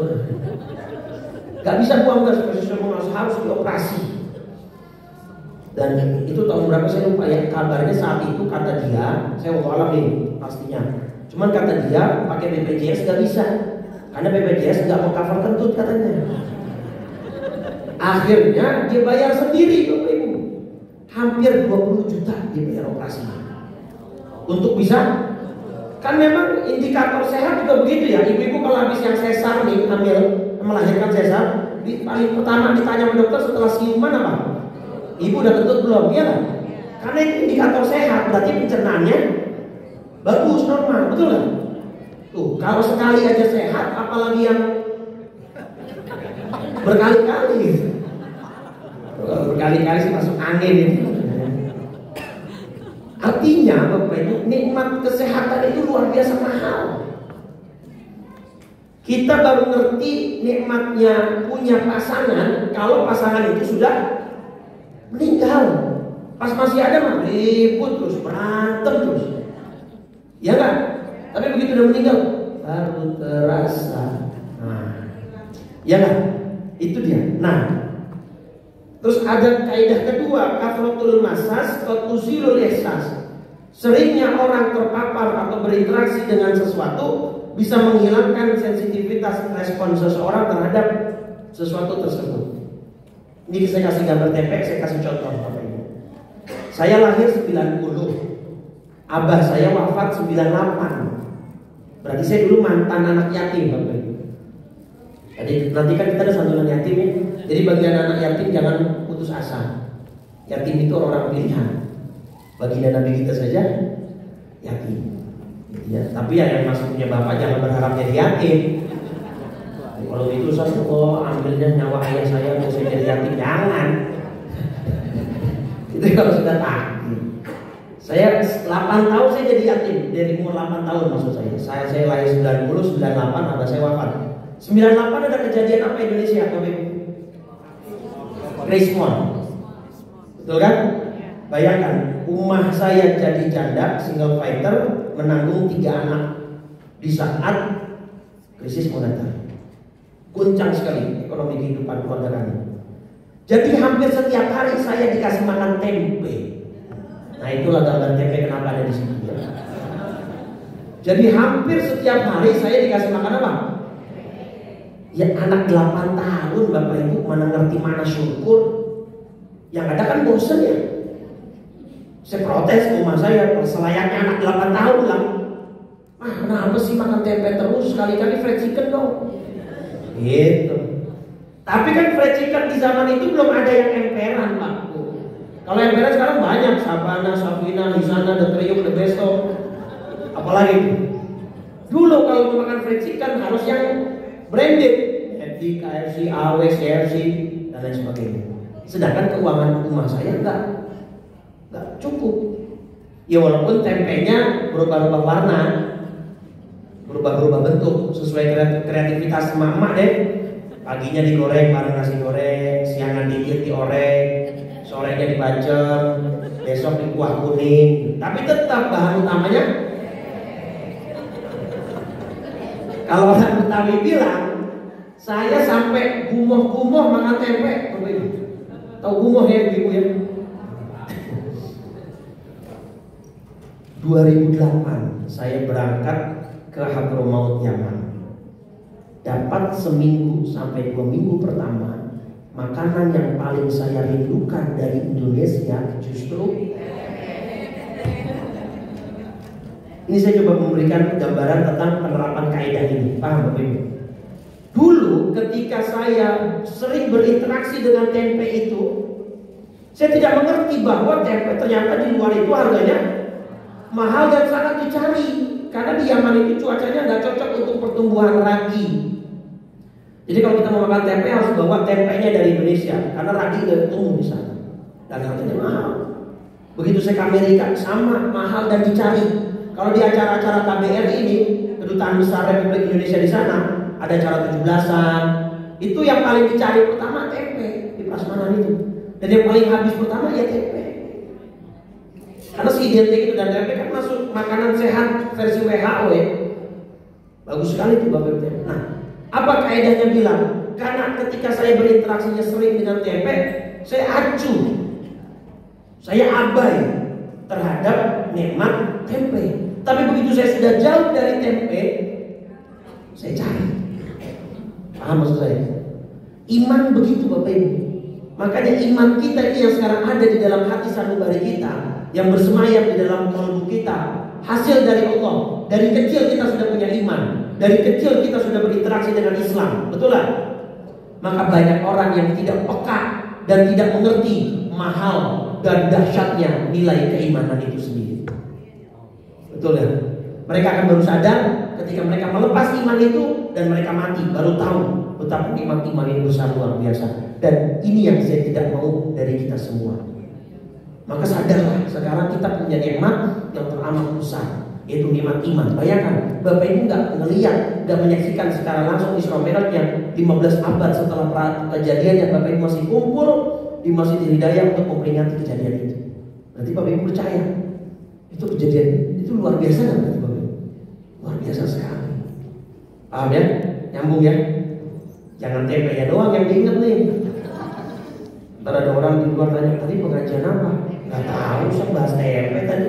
Gak bisa buang gas, fesesnya mengeras, harus dioperasi. Dan itu tahun berapa saya lupa ya. Kabarnya saat itu kata dia, saya mau alam nih pastinya. Cuman kata dia pakai BPJS gak bisa, karena BPJS gak mau cover kentut katanya. Akhirnya dia bayar sendiri Bapak Ibu. Hampir 20 juta dia bayar operasi. Untuk bisa, kan memang indikator sehat juga begitu ya. Ibu-ibu kalau habis yang sesar nih, hamil, melahirkan sesar, paling pertama ditanya sama dokter setelah siuman apa? Ibu udah kentut belum? Iya kan? Karena itu indikator sehat, berarti pencernaannya bagus, normal, betul kan? Tuh, kalau sekali aja sehat, apalagi yang berkali-kali. Kalau berkali-kali sih masuk angin itu. Artinya Bapak Ibu, nikmat kesehatan itu luar biasa mahal. Kita baru ngerti nikmatnya punya pasangan kalau pasangan itu sudah meninggal. Pas masih ada mah ribut terus, berantem terus. Ya kan? Tapi begitu udah meninggal baru terasa. Nah, ya kan? Itu dia. Nah, terus ada kaidah kedua, kafratul masas tuzilul ihsas. Seringnya orang terpapar atau berinteraksi dengan sesuatu bisa menghilangkan sensitivitas respon seseorang terhadap sesuatu tersebut. Ini saya kasih gambar TP, saya kasih contoh Bapak Ibu. Saya lahir 90. Abah saya wafat 98. Berarti saya dulu mantan anak yatim, Bapak Ibu. Jadi nanti kan kita ada santunan yatim ya. Jadi bagi anak yatim jangan putus asa. Yatim itu orang pilihan. Bagi Nabi kita saja yatim. Ya, tapi ya yang masih punya bapak jangan berharap jadi yatim. Kalau itu saya ambilnya nyawa ayah saya mau saya jadi yatim, jangan. Itu kalau sudah takdir. Saya 8 tahun saya jadi yatim, dari umur 8 tahun maksud saya. Saya lahir 90, 98 abah saya wafat. 98 ada kejadian apa Indonesia, Bapak Ibu? Krismon. Betul kan? Bayangkan, rumah saya jadi janda, single fighter, menanggung 3 anak di saat krisis moneter. Goncang sekali ekonomi kehidupan keluarga kami. Jadi hampir setiap hari saya dikasih makan tempe. Nah itulah gambar tempe kenapa ada di sini. Jadi hampir setiap hari saya dikasih makan apa? Ya anak 8 tahun Bapak Ibu mana ngerti mana syukur. Yang ada kan bosen ya. Saya protes ke rumah saya, selayaknya anak 8 tahun lah. Kenapa sih makan tempe terus? Sekali-kali fried chicken dong. Gitu. Tapi kan fried chicken di zaman itu belum ada yang emperan, Pak. Kalau emperan sekarang banyak, Sabana, Safina, Lisana, The Trio, The Besto. Apalagi itu. Dulu kalau mau makan fried chicken harus yang branded, McD, KFC, AWS, KFC dan lain sebagainya. Sedangkan keuangan rumah saya enggak cukup. Ya walaupun tempenya berubah-ubah warna, berubah-ubah bentuk sesuai kreativitas emak-emak deh. Paginya digoreng bareng nasi goreng, siangan dikit dioreng, sorenya dibacem, besok di kuah kuning. Tapi tetap bahan utamanya. Kalau orang Betawi bilang, saya sampai gumoh-gumoh makan tempe. Tahu gumoh ya ibu ya? 2008 saya berangkat ke Hadramaut Yaman. Dapat seminggu sampai 2 minggu pertama, makanan yang paling saya rindukan dari Indonesia justru ini. Saya coba memberikan gambaran tentang penerapan kaidah ini. Paham Bapak Ibu? Dulu ketika saya sering berinteraksi dengan tempe itu, saya tidak mengerti bahwa tempe ternyata di luar itu harganya mahal dan sangat dicari. Karena di Yaman itu cuacanya nggak cocok untuk pertumbuhan ragi. Jadi kalau kita mau makan tempe harus bawa tempenya dari Indonesia, karena ragi nggak tumbuh di sana dan harganya mahal. Begitu saya ke Amerika sama mahal dan dicari. Kalau di acara-acara KBRI ini, Kedutaan Besar Republik Indonesia di sana, ada acara 17-an, itu yang paling dicari pertama tempe di prasmanan itu. Dan yang paling habis pertama ya tempe. Karena si identik itu, dan tempe kan masuk makanan sehat versi WHO ya. Bagus sekali itu Bapak Ibu. Nah, apa kaidahnya bilang? Karena ketika saya berinteraksinya sering dengan tempe, saya acuh, saya abai terhadap nikmat tempe. Tapi begitu saya sudah jauh dari tempe, saya cari. Paham maksud saya? Iman begitu Bapak Ibu. Makanya iman kita ini yang sekarang ada di dalam hati sanubari kita, yang bersemayam di dalam kalbu kita, hasil dari Allah. Dari kecil kita sudah punya iman. Dari kecil kita sudah berinteraksi dengan Islam. Betul lah? Maka banyak orang yang tidak peka dan tidak mengerti mahal dan dahsyatnya nilai keimanan itu sendiri. Betul ya? Mereka akan baru sadar ketika mereka melepas iman itu dan mereka mati, baru tahu betapa nikmat iman ini besar luar biasa. Dan ini yang saya tidak mau dari kita semua. Maka sadarlah, sekarang kita punya nikmat yang teramat besar, yaitu nikmat iman. Bayangkan, Bapak Ibu nggak ngelihat, nggak menyaksikan secara langsung Isra Mi'raj yang 15 abad setelah kejadian yang Bapak Ibu masih kumpul di Masjid Hidayah untuk memperingati kejadian itu. Berarti Bapak Ibu percaya itu kejadian itu luar biasa kan? Berarti Bapak Ibu luar biasa sekali. Paham ya? Nyambung ya? Jangan tempenya doang yang diingat nih. Ntar ada orang di luar tanya, tadi pengajian apa? Gak tahu, saya bahas tempe tadi.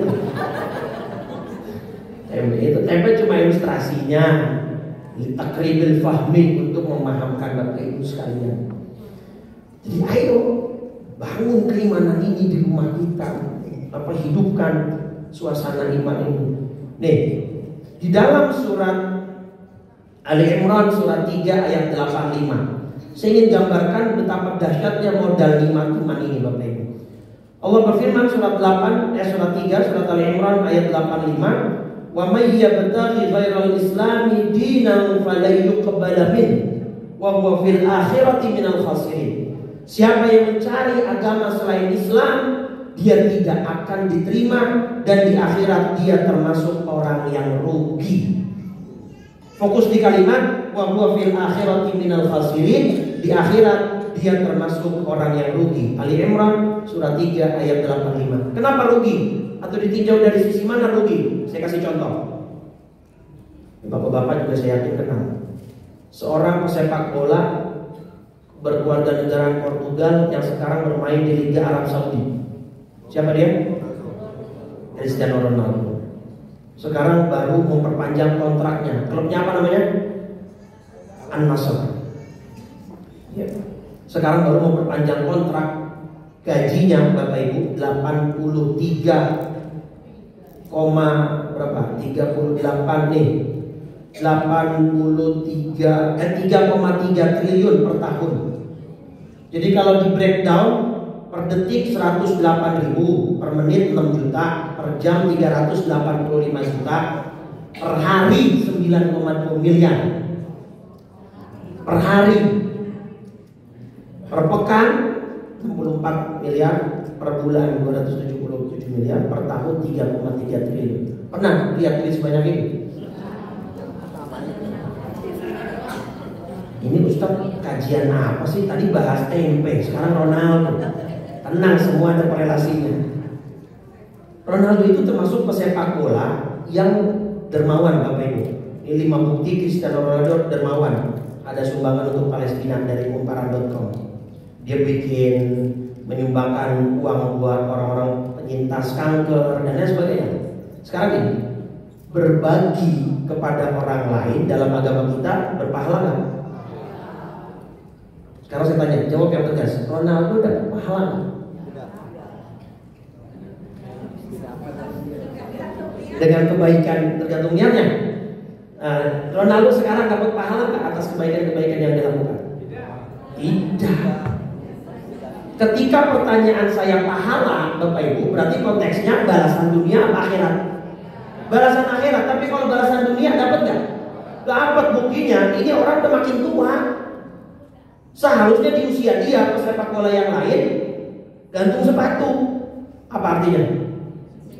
Tempe cuma ilustrasinya, takribil fahmi, untuk memahamkan Bapak Ibu sekalian. Jadi ayo bangun keimanan ini di rumah kita. hidupkan suasana iman ini. Nih, di dalam surat Ali Imran surat 3 ayat 85. Saya ingin gambarkan betapa dahsyatnya modal iman ini Bapak Ibu. Allah berfirman surat 3 surat Ali Imran ayat 85, "Wa may yabtaghi ghairal islami dinan falan yuqbala min wa huwa fil akhirati minal khasirin." Siapa yang mencari agama selain Islam, dia tidak akan diterima dan di akhirat dia termasuk orang yang rugi. Fokus di kalimat wa huwa fil akhirati minal khasirin, di akhirat dia termasuk orang yang rugi. Ali Imran surat 3 ayat 85. Kenapa rugi? Atau ditinjau dari sisi mana rugi? Saya kasih contoh. Bapak-bapak juga saya yakin kenal. Seorang pesepak bola berkeluarga negara Portugal yang sekarang bermain di Liga Arab Saudi. Siapa dia? Cristiano Ronaldo. Sekarang baru memperpanjang kontraknya. Klubnya apa namanya? An-Nassr. Ya. Sekarang baru memperpanjang kontrak. Gajinya Bapak Ibu 3,3 triliun per tahun. Jadi kalau di breakdown per detik 108.000, per menit 6 juta, per jam 385 juta, per hari 9,2 miliar. Per hari, per pekan 64 miliar, per bulan 277 miliar, per tahun 3,3 triliun. Pernah lihat duit sebanyak ini? Ini Ustaz kajian apa sih? Tadi bahas tempe, sekarang Ronaldo. Tenang, semua ada korelasinya. Ronaldo itu termasuk pesepak bola yang dermawan Bapak Ibu. Ini 5 bukti Cristiano Ronaldo dermawan. Ada sumbangan untuk Palestina dari kumparan.com. Dia menyumbangkan uang buat orang-orang penyintas kanker dan lain sebagainya. Sekarang ini berbagi kepada orang lain dalam agama kita berpahala nggak? Sekarang saya tanya, jawab yang tegas. Ronaldo dapat pahala nggak? Dengan kebaikan tergantung niatnya. Ronaldo sekarang dapat pahala nggak atas kebaikan-kebaikan yang dilakukan? Tidak. Ketika pertanyaan saya pahala, Bapak Ibu, berarti konteksnya balasan dunia apa akhirat? Balasan akhirat. Tapi kalau balasan dunia dapat nggak? Dapat. Buktinya ini orang udah makin tua. Seharusnya di usia dia pesepak bola yang lain gantung sepatu. Apa artinya?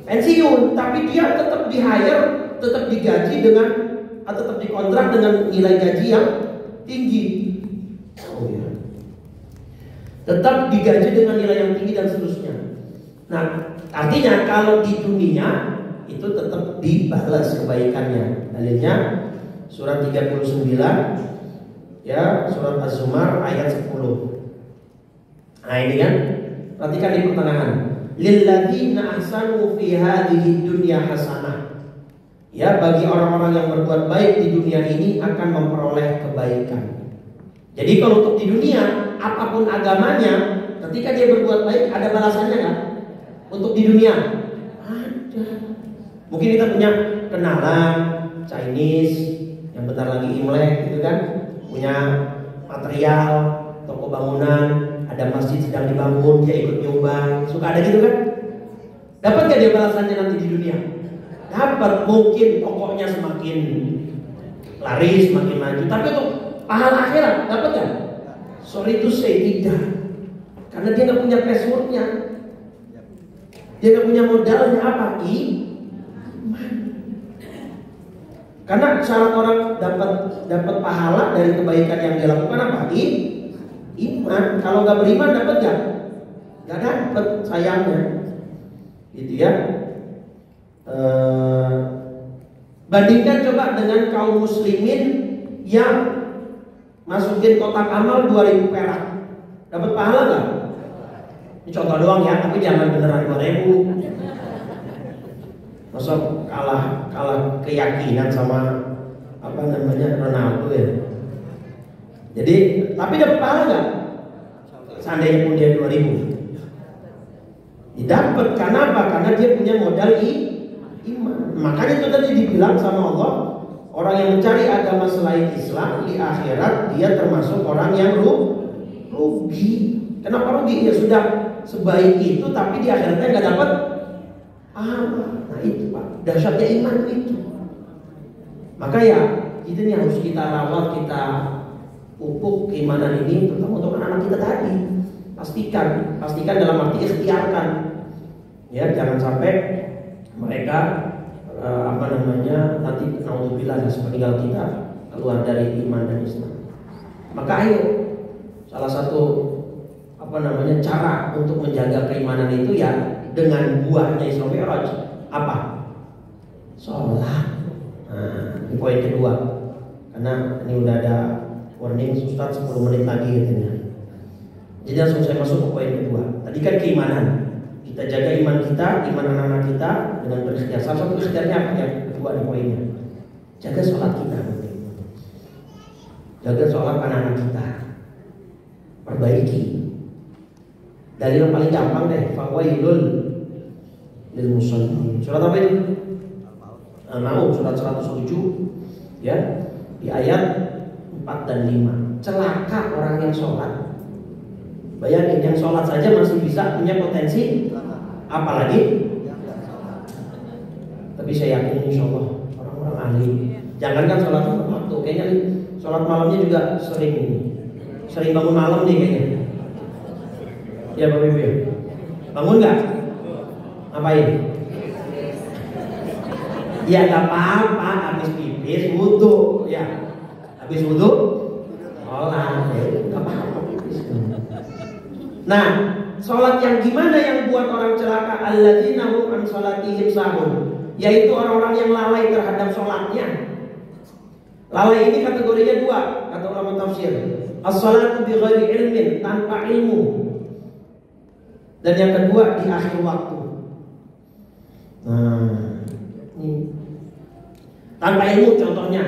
Pensiun. Tapi dia tetap di hire, tetap digaji dengan atau tetap dikontrak dengan nilai gaji yang tinggi. Oh ya. Tetap digaji dengan nilai yang tinggi dan seterusnya. Nah, artinya kalau di dunia itu tetap dibalas kebaikannya. Dalilnya surat 39 ya, surat Az-Zumar ayat 10. Nah, ini kan perhatikan di pertengahan. Lilladzina ahsanu fi hadhihi dunya hasanah. Ya, bagi orang-orang yang berbuat baik di dunia ini akan memperoleh kebaikan. Jadi kalau untuk di dunia, apapun agamanya, ketika dia berbuat baik, ada balasannya nggak? Untuk di dunia ada. Mungkin kita punya kenalan Chinese yang bentar lagi Imlek, gitu kan? Punya material, toko bangunan, ada masjid sedang dibangun, dia ikut nyumbang, suka ada gitu kan? Dapat nggak dia balasannya nanti di dunia? Dapat. Mungkin tokonya semakin laris, semakin maju, tapi untuk pahala akhirat dapat nggak? Sorry to say, tidak. Karena dia nggak punya passwordnya, dia nggak punya modalnya apa? Iman. Karena syarat orang dapat pahala dari kebaikan yang dia lakukan apa? Iman. Kalau nggak beriman dapat nggak? Nggak dapat, sayangnya. Gitu ya. Bandingkan coba dengan kaum muslimin yang masukin kotak amal 2.000 perak, dapat pahala nggak? Ini contoh doang ya, tapi jangan beneran 2.000. Masa kalah keyakinan sama apa namanya Ronaldo ya. Jadi tapi dapat pahala nggak? Seandainya pun dia 2.000. Didapat karena apa? Karena dia punya modal iman. Makanya itu tadi dibilang sama Allah, orang yang mencari agama selain Islam di akhirat dia termasuk orang yang rugi. Kenapa rugi? Ya sudah sebaik itu tapi di akhiratnya nggak dapat apa. Nah itu Pak, dahsyatnya iman itu. Maka ya itu nih harus kita rawat, kita pupuk keimanan ini, terutama untuk anak-anak kita tadi. Pastikan dalam arti ikhtiarkan. Ya, jangan sampai mereka nanti naudzubillah sepeninggal kita keluar dari iman dan Islam. Maka ayo, salah satu cara untuk menjaga keimanan itu ya dengan buahnya Isra Mi'raj. Apa? Sholat. Nah, ini poin kedua. Karena ini udah ada warning Ustaz 10 menit lagi katanya. Jadi langsung saya masuk ke poin kedua. Tadi kan keimanan. Kita jaga iman kita, iman anak-anak kita dengan berikhtiar. Salah satu ikhtiarnya apa ya? Kedua di poinnya. Jaga sholat kita. Jaga sholat anak-anak kita. Perbaiki. Dari yang paling gampang deh, fawailul lil musallin. Surat apa itu? Al-Maun surat 107 ya, di ayat 4 dan 5. Celaka orang yang sholat. Bayangin, yang sholat saja masih bisa punya potensi, apalagi. Tapi saya yakin insya Allah orang-orang ahli, jangankan sholat waktu, kayaknya sholat malamnya juga sering bangun malam nih kayaknya. Ya Bapak Ibu ya, bangun nggak? Ngapain? Ya nggak apa-apa, habis pipis wudu ya, habis wudu sholat, nggak apa-apa. Nah, sholat yang gimana yang buat orang celaka? Alladzina hum an sholatihim sahun, yaitu orang-orang yang lalai terhadap sholatnya. Lalai ini kategorinya dua, kata ulama tafsir. As-sholatu bi ghairi ilmin, tanpa ilmu. Dan yang kedua di akhir waktu. Nah, ini tanpa ilmu contohnya.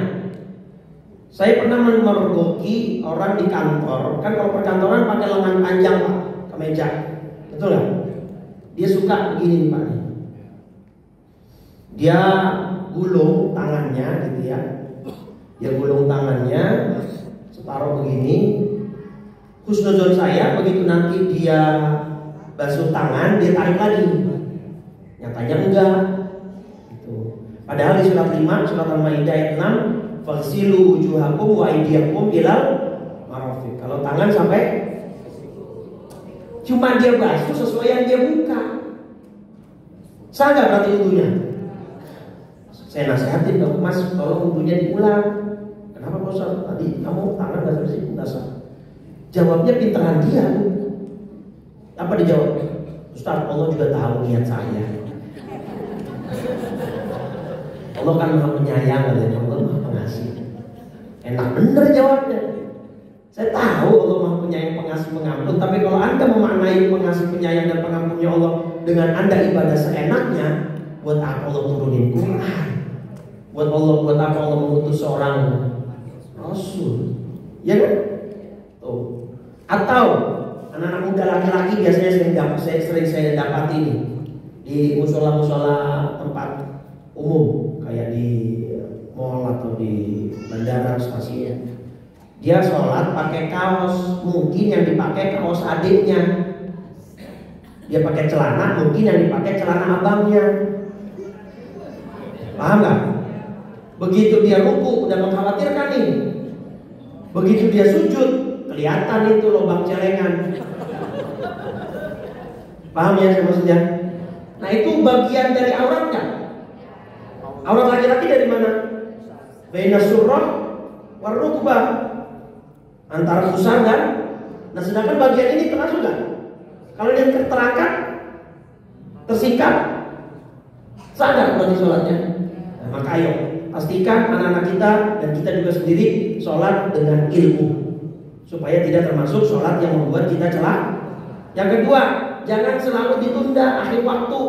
Saya pernah memergoki orang di kantor. Kan kalau perkantoran pakai lengan panjang Pak, kemeja, betul nggak? Dia suka begini Pak. Dia gulung tangannya gitu ya. Dia gulung tangannya separuh begini. Husnuzon saya begitu nanti dia basuh tangan, dia tarik lagi. Nyatanya enggak. Gitu. Padahal di surat 5, surat Al-Maidah ayat 6, faghsilu wujuhakum wa aydiyakum ilal marafiq. Kalau tangan sampai, cuma dia basuh sesuai yang dia buka. Sah nggak berarti wudunya? Saya nasihatin dong, Mas, tolong wudunya diulang. Kenapa Pak Ustaz? Tadi kamu tangan nggak bersih, nggak sah. Jawabnya pintaran dia. Apa dijawab? Ustaz, Allah juga tahu niat saya. Allah kan maha penyayang, Allah maha pengasih. Enak bener jawabnya. Saya tahu Allah maha penyayang, pengasih, pengampun. Tapi kalau Anda memaknai pengasih, penyayang dan pengampunnya Allah dengan Anda ibadah seenaknya, buat apa Allah turunin Quran? Buat apa Allah mengutus seorang Rasul? Ya kan? Tuh. Atau anak-anak muda laki-laki biasanya sering saya dapat ini di musola-musola tempat umum kayak di mall atau di bandara, stasiun. Dia sholat pakai kaos, mungkin yang dipakai kaos adiknya. Dia pakai celana, mungkin yang dipakai celana abangnya. Paham nggak? Begitu dia ruku udah mengkhawatirkan nih. Begitu dia sujud kelihatan itu lubang celengan. Paham ya maksudnya? Nah itu bagian dari auratnya. Aurat laki-laki dari mana? Baina surrah war rukbah, antara pusar dan. Nah sedangkan bagian ini termasuk nggak? Kalau dia terangkat, tersingkap, sadar berarti sholatnya. Nah, maka ayo pastikan anak-anak kita dan kita juga sendiri sholat dengan ilmu, supaya tidak termasuk sholat yang membuat kita celak. Yang kedua, jangan selalu ditunda akhir waktu.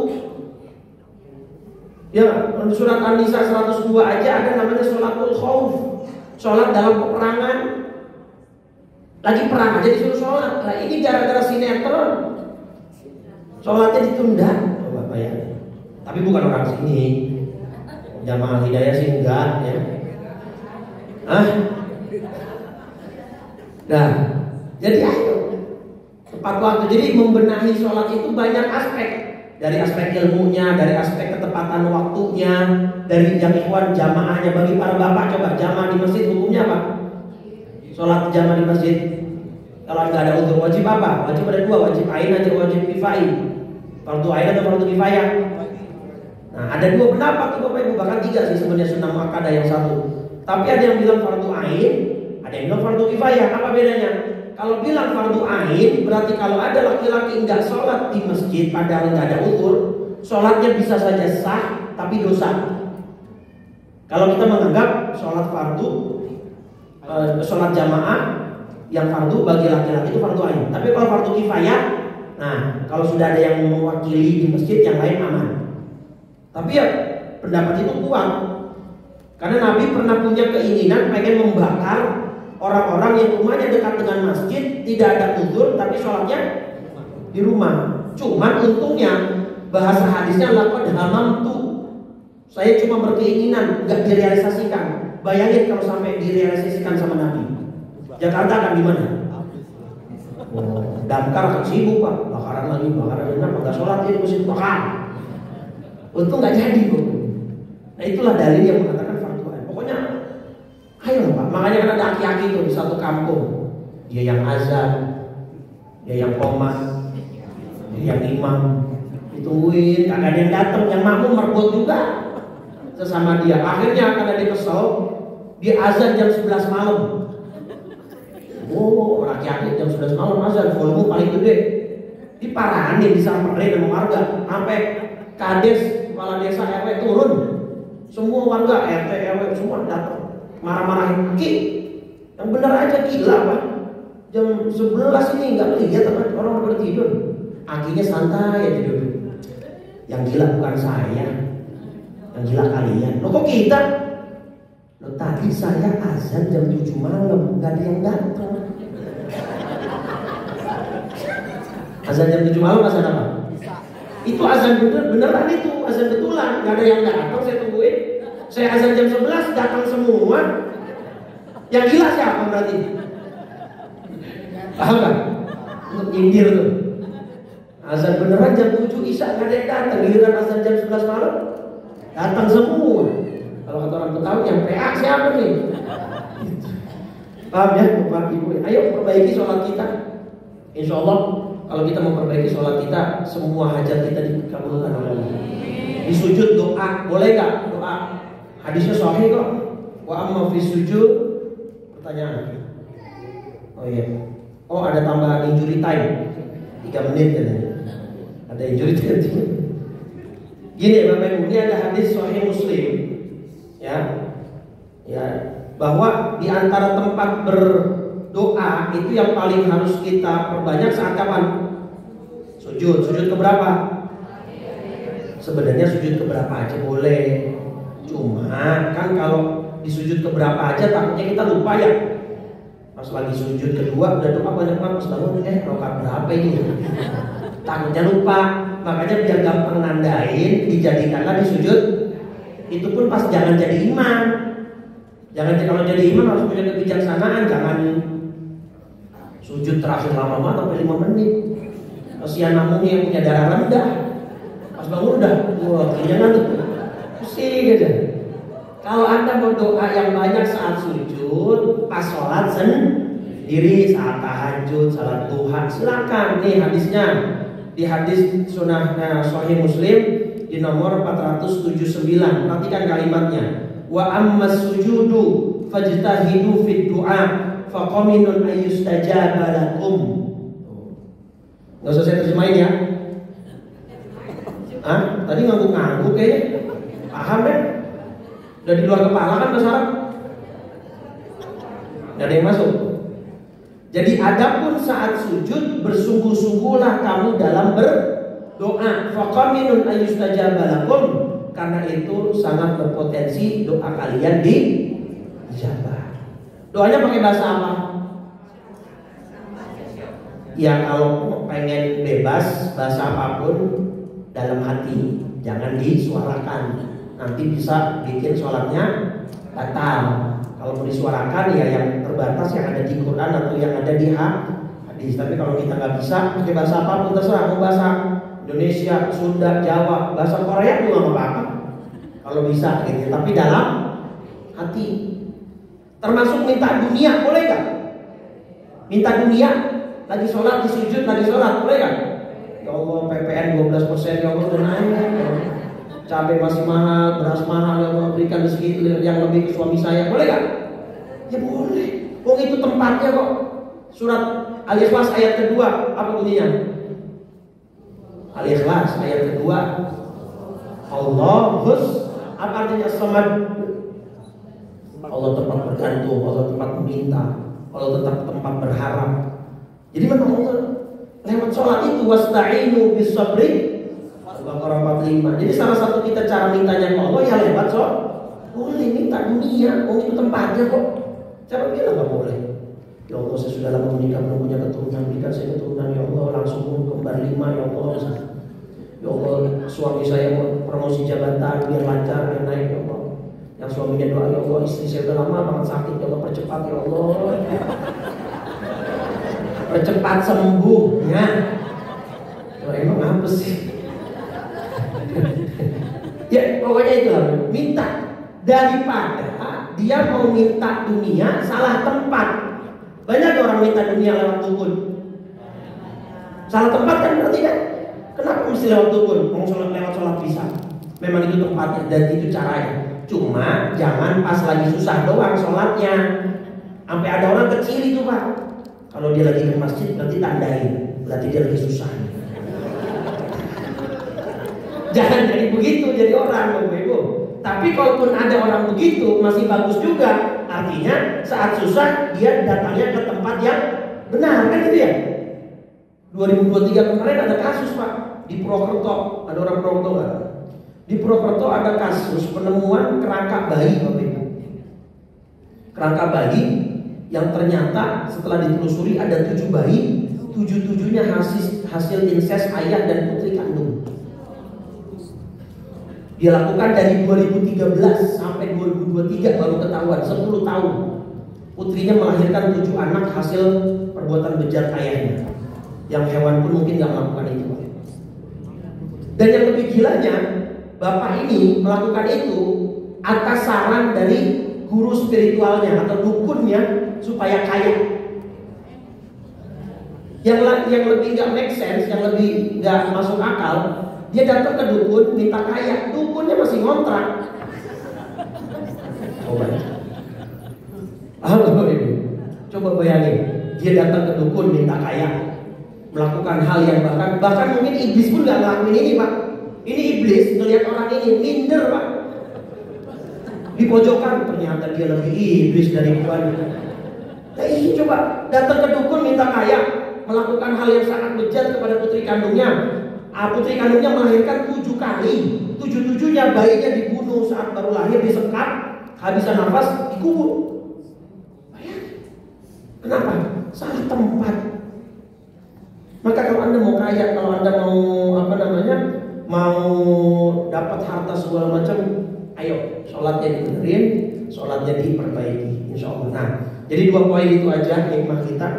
Ya, surat An-Nisa 102 aja ada namanya sholatul khauf, sholat dalam peperangan. Lagi perang aja disuruh sholat. Nah ini gara-gara sinetron. sholatnya ditunda, coba bayangin. Tapi bukan orang sini, jamaah hidayah sih enggak ya. Nah, jadi ayo tepat waktu. Jadi membenahi sholat itu banyak aspek. Dari aspek ilmunya, dari aspek ketepatan waktunya, dari yang ikhwan jamaahnya. Bagi para bapak coba jamaah di masjid hukumnya apa? Sholat jamaah di masjid. Kalau nggak ada udzur wajib apa? Wajib ada dua, wajib ain aja wajib kifai. Fardu ain atau fardu kifayah. Nah, ada dua pendapat tuh Bapak Ibu, bahkan tiga sih sebenarnya sunnah muakkadah yang satu. Tapi ada yang bilang fardu ain, ada yang bilang fardu kifayah. Apa bedanya? Kalau bilang fardu ain berarti kalau ada laki-laki nggak sholat di masjid padahal nggak ada udzur, sholatnya bisa saja sah tapi dosa. Kalau kita menganggap sholat fardu, sholat jamaah yang fardu bagi laki-laki itu fardu ain. Tapi kalau fardu kifayah, nah kalau sudah ada yang mewakili di masjid yang lain aman. Tapi ya pendapat itu kuat. Karena Nabi pernah punya keinginan pengen membakar orang-orang yang rumahnya dekat dengan masjid, tidak ada udzur tapi sholatnya di rumah. Cuman untungnya bahasa hadisnya laqad hamamtu. Saya cuma berkeinginan, nggak direalisasikan. Bayangin kalau sampai direalisasikan sama Nabi. Jakarta akan gimana? Damkar akan sibuk Pak, bakaran lagi, kenapa nggak sholat di masjid bakar? Untung nggak jadi Pak. Nah itulah dalil yang mengatakan fardu ain. Pokoknya ayo Pak. Makanya kan ada aki-aki itu di satu kampung. Dia yang azan, dia yang qomat, dia yang imam. Ditungguin, kagak ada yang datang, yang makmum merebut juga sesama dia. Akhirnya karena dia kesel, dia azan jam 11 malam. Oh, laki-laki jam 11 malam azan, volume paling gede. Diparanin, disamperin sama warga. Sampai kades, kepala desa RW turun. Semua warga RT RW semua datang. Marah-marahin, Ki, yang bener aja gila Pak. Jam 11 ini nggak melihat apa orang pada tidur. Akinya santai ya tidur. Yang gila bukan saya, yang gila kalian. Loh kok kita? Loh tadi saya azan jam 7 malam, nggak ada yang datang. Azan jam 7 malam azan apa? Itu azan beneran itu, azan betulan, nggak ada yang datang, saya tungguin. Saya azan jam 11 datang semua. Yang gila siapa berarti? Paham kan? Untuk nyindir tuh. Azan beneran jam 7 Isya nggak ada yang datang, giliran azan jam 11 malam datang semua. Kalau kata orang Betawi yang PA siapa nih? Paham ya Bapak Ibu? Ayo perbaiki sholat kita. Insya Allah kalau kita memperbaiki sholat kita, semua hajat kita dikabulkan oleh Allah. Di sujud doa, boleh nggak doa? Hadisnya sahih kok. Wa amma fi sujud, pertanyaan. Oh iya. Oh ada tambahan injury time 3 menit katanya. Ada injury time. Gini Bapak Ibu, ini ada hadis sahih Muslim. Ya, bahwa di antara tempat berdoa itu yang paling harus kita perbanyak saat kapan? Sujud keberapa? Sebenarnya sujud keberapa aja boleh. Cuma kan kalau di sujud keberapa aja takutnya kita lupa ya. Pas lagi sujud kedua udah doa banyak banget, pas bangun rakaat berapa itu? Takutnya lupa. Makanya biar gampang nandain, dijadikanlah di sujud. Itu pun pas jangan jadi imam. Kalau jadi imam harus punya kebijaksanaan, jangan sujud terakhir lama banget sampai 5 menit. Kasihan makmumnya yang punya darah rendah. Pas bangun udah, wah jangan tuh. Pusing aja. Kalau Anda mau doa yang banyak saat sujud, pas sholat sendiri, saat tahajud, salat duha, silakan. Nih hadisnya di hadis sunnahnya Sahih Muslim di nomor 479. Perhatikan kalimatnya. Wa ammas sujudu fajtahidu fid du'a faqaminun ayyustajaba lakum. Nggak usah saya terjemahin ya. Tadi ngangguk-ngangguk kayaknya. Paham kan? Udah di luar kepala kan bahasa Arab? Gak ada yang masuk. Jadi adapun saat sujud bersungguh-sungguhlah kamu dalam berdoa. Faqaminun ayyustajaba lakum. Karena itu sangat berpotensi doa kalian dijabah. Doanya pakai bahasa apa? Ya kalau pengen bebas bahasa apapun dalam hati, jangan disuarakan. Nanti bisa bikin sholatnya batal. Kalau mau disuarakan ya yang terbatas yang ada di Quran atau yang ada di hadis. Tapi kalau kita nggak bisa pakai bahasa apapun terserah, mau bahasa Indonesia, Sunda, Jawa, bahasa Korea juga nggak apa-apa. Kalau bisa gitu. Tapi dalam hati. Termasuk minta dunia, boleh nggak? Minta dunia, lagi sholat, di sujud, lagi sholat, boleh nggak? Ya Allah, PPN 12%, ya Allah udah naik. Cabai masih mahal, beras mahal, ya Allah berikan rezeki yang lebih ke suami saya, boleh nggak? Ya boleh. Oh itu tempatnya kok. Surat Al-Ikhlas ayat kedua, apa bunyinya? Al-Ikhlas ayat kedua. Allahus, apa artinya samad? Allah tempat bergantung, Allah tempat meminta, Allah tempat berharap. Jadi memang Allah lewat sholat itu wasta'inu bis sabri Al-Baqarah 45. Jadi salah satu kita cara mintanya ke Allah ya lewat sholat. Boleh minta dunia, itu tempatnya kok. Cara bilang nggak boleh. Ya Allah, saya sudah lama menikah belum punya keturunan, berikan saya keturunan ya Allah, langsung kembar 5 ya Allah. Ya Allah, suami saya mau promosi jabatan biar lancar, biar naik ya Allah. Yang suaminya doa ya Allah, istri saya udah lama banget sakit ya Allah, percepat ya Allah. Percepat sembuhnya. Oh, emang apa sih? Ya pokoknya itu lah, minta. Daripada dia mau minta dunia salah tempat. Banyak orang minta dunia lewat dukun. Salah tempat kan berarti kan? Kenapa mesti lewat dukun? Mau sholat lewat sholat bisa. Memang itu tempatnya dan itu caranya. Cuma jangan pas lagi susah doang sholatnya. Sampai ada orang kecil itu Pak. Kalau dia lagi ke masjid berarti tandain, berarti dia lagi susah. Jangan jadi begitu, jadi orang Ibu. Tapi kalaupun ada orang begitu masih bagus juga. Artinya saat susah dia datangnya ke tempat yang benar, kan gitu ya. 2023 kemarin ada kasus Pak di Purwokerto. Ada orang Purwokerto nggak? Di Purwokerto ada kasus penemuan kerangka bayi Bapak Ibu. Kerangka bayi yang ternyata setelah ditelusuri ada 7 bayi, 7-7-nya hasil inses ayah dan putri kandung. Dia lakukan dari 2013 sampai 2023 baru ketahuan 10 tahun. Putrinya melahirkan 7 anak hasil perbuatan bejat ayahnya. Yang hewan pun mungkin gak melakukan itu. Dan yang lebih gilanya, bapak ini melakukan itu atas saran dari guru spiritualnya atau dukunnya supaya kaya. Yang lebih gak make sense, yang lebih gak masuk akal, dia datang ke dukun minta kaya, dukunnya masih ngontrak. Coba bayangin, dia datang ke dukun minta kaya, melakukan hal yang bahkan mungkin iblis pun nggak ngelakuin ini Pak. Ini iblis ngelihat orang ini minder Pak. Di pojokan ternyata dia lebih iblis dari Tuhan. Nah ini coba datang ke dukun minta kaya, melakukan hal yang sangat bejat kepada putri kandungnya. Putri kandungnya melahirkan 7 kali, 7-7-nya bayinya dibunuh saat baru lahir, disekat, kehabisan nafas, dikubur. Kenapa? Salah tempat. Maka kalau Anda mau kaya, kalau Anda mau dapat harta segala macam, ayo sholatnya dibenerin, sholatnya diperbaiki, insya Allah. Nah, jadi 2 poin itu aja hikmah kita.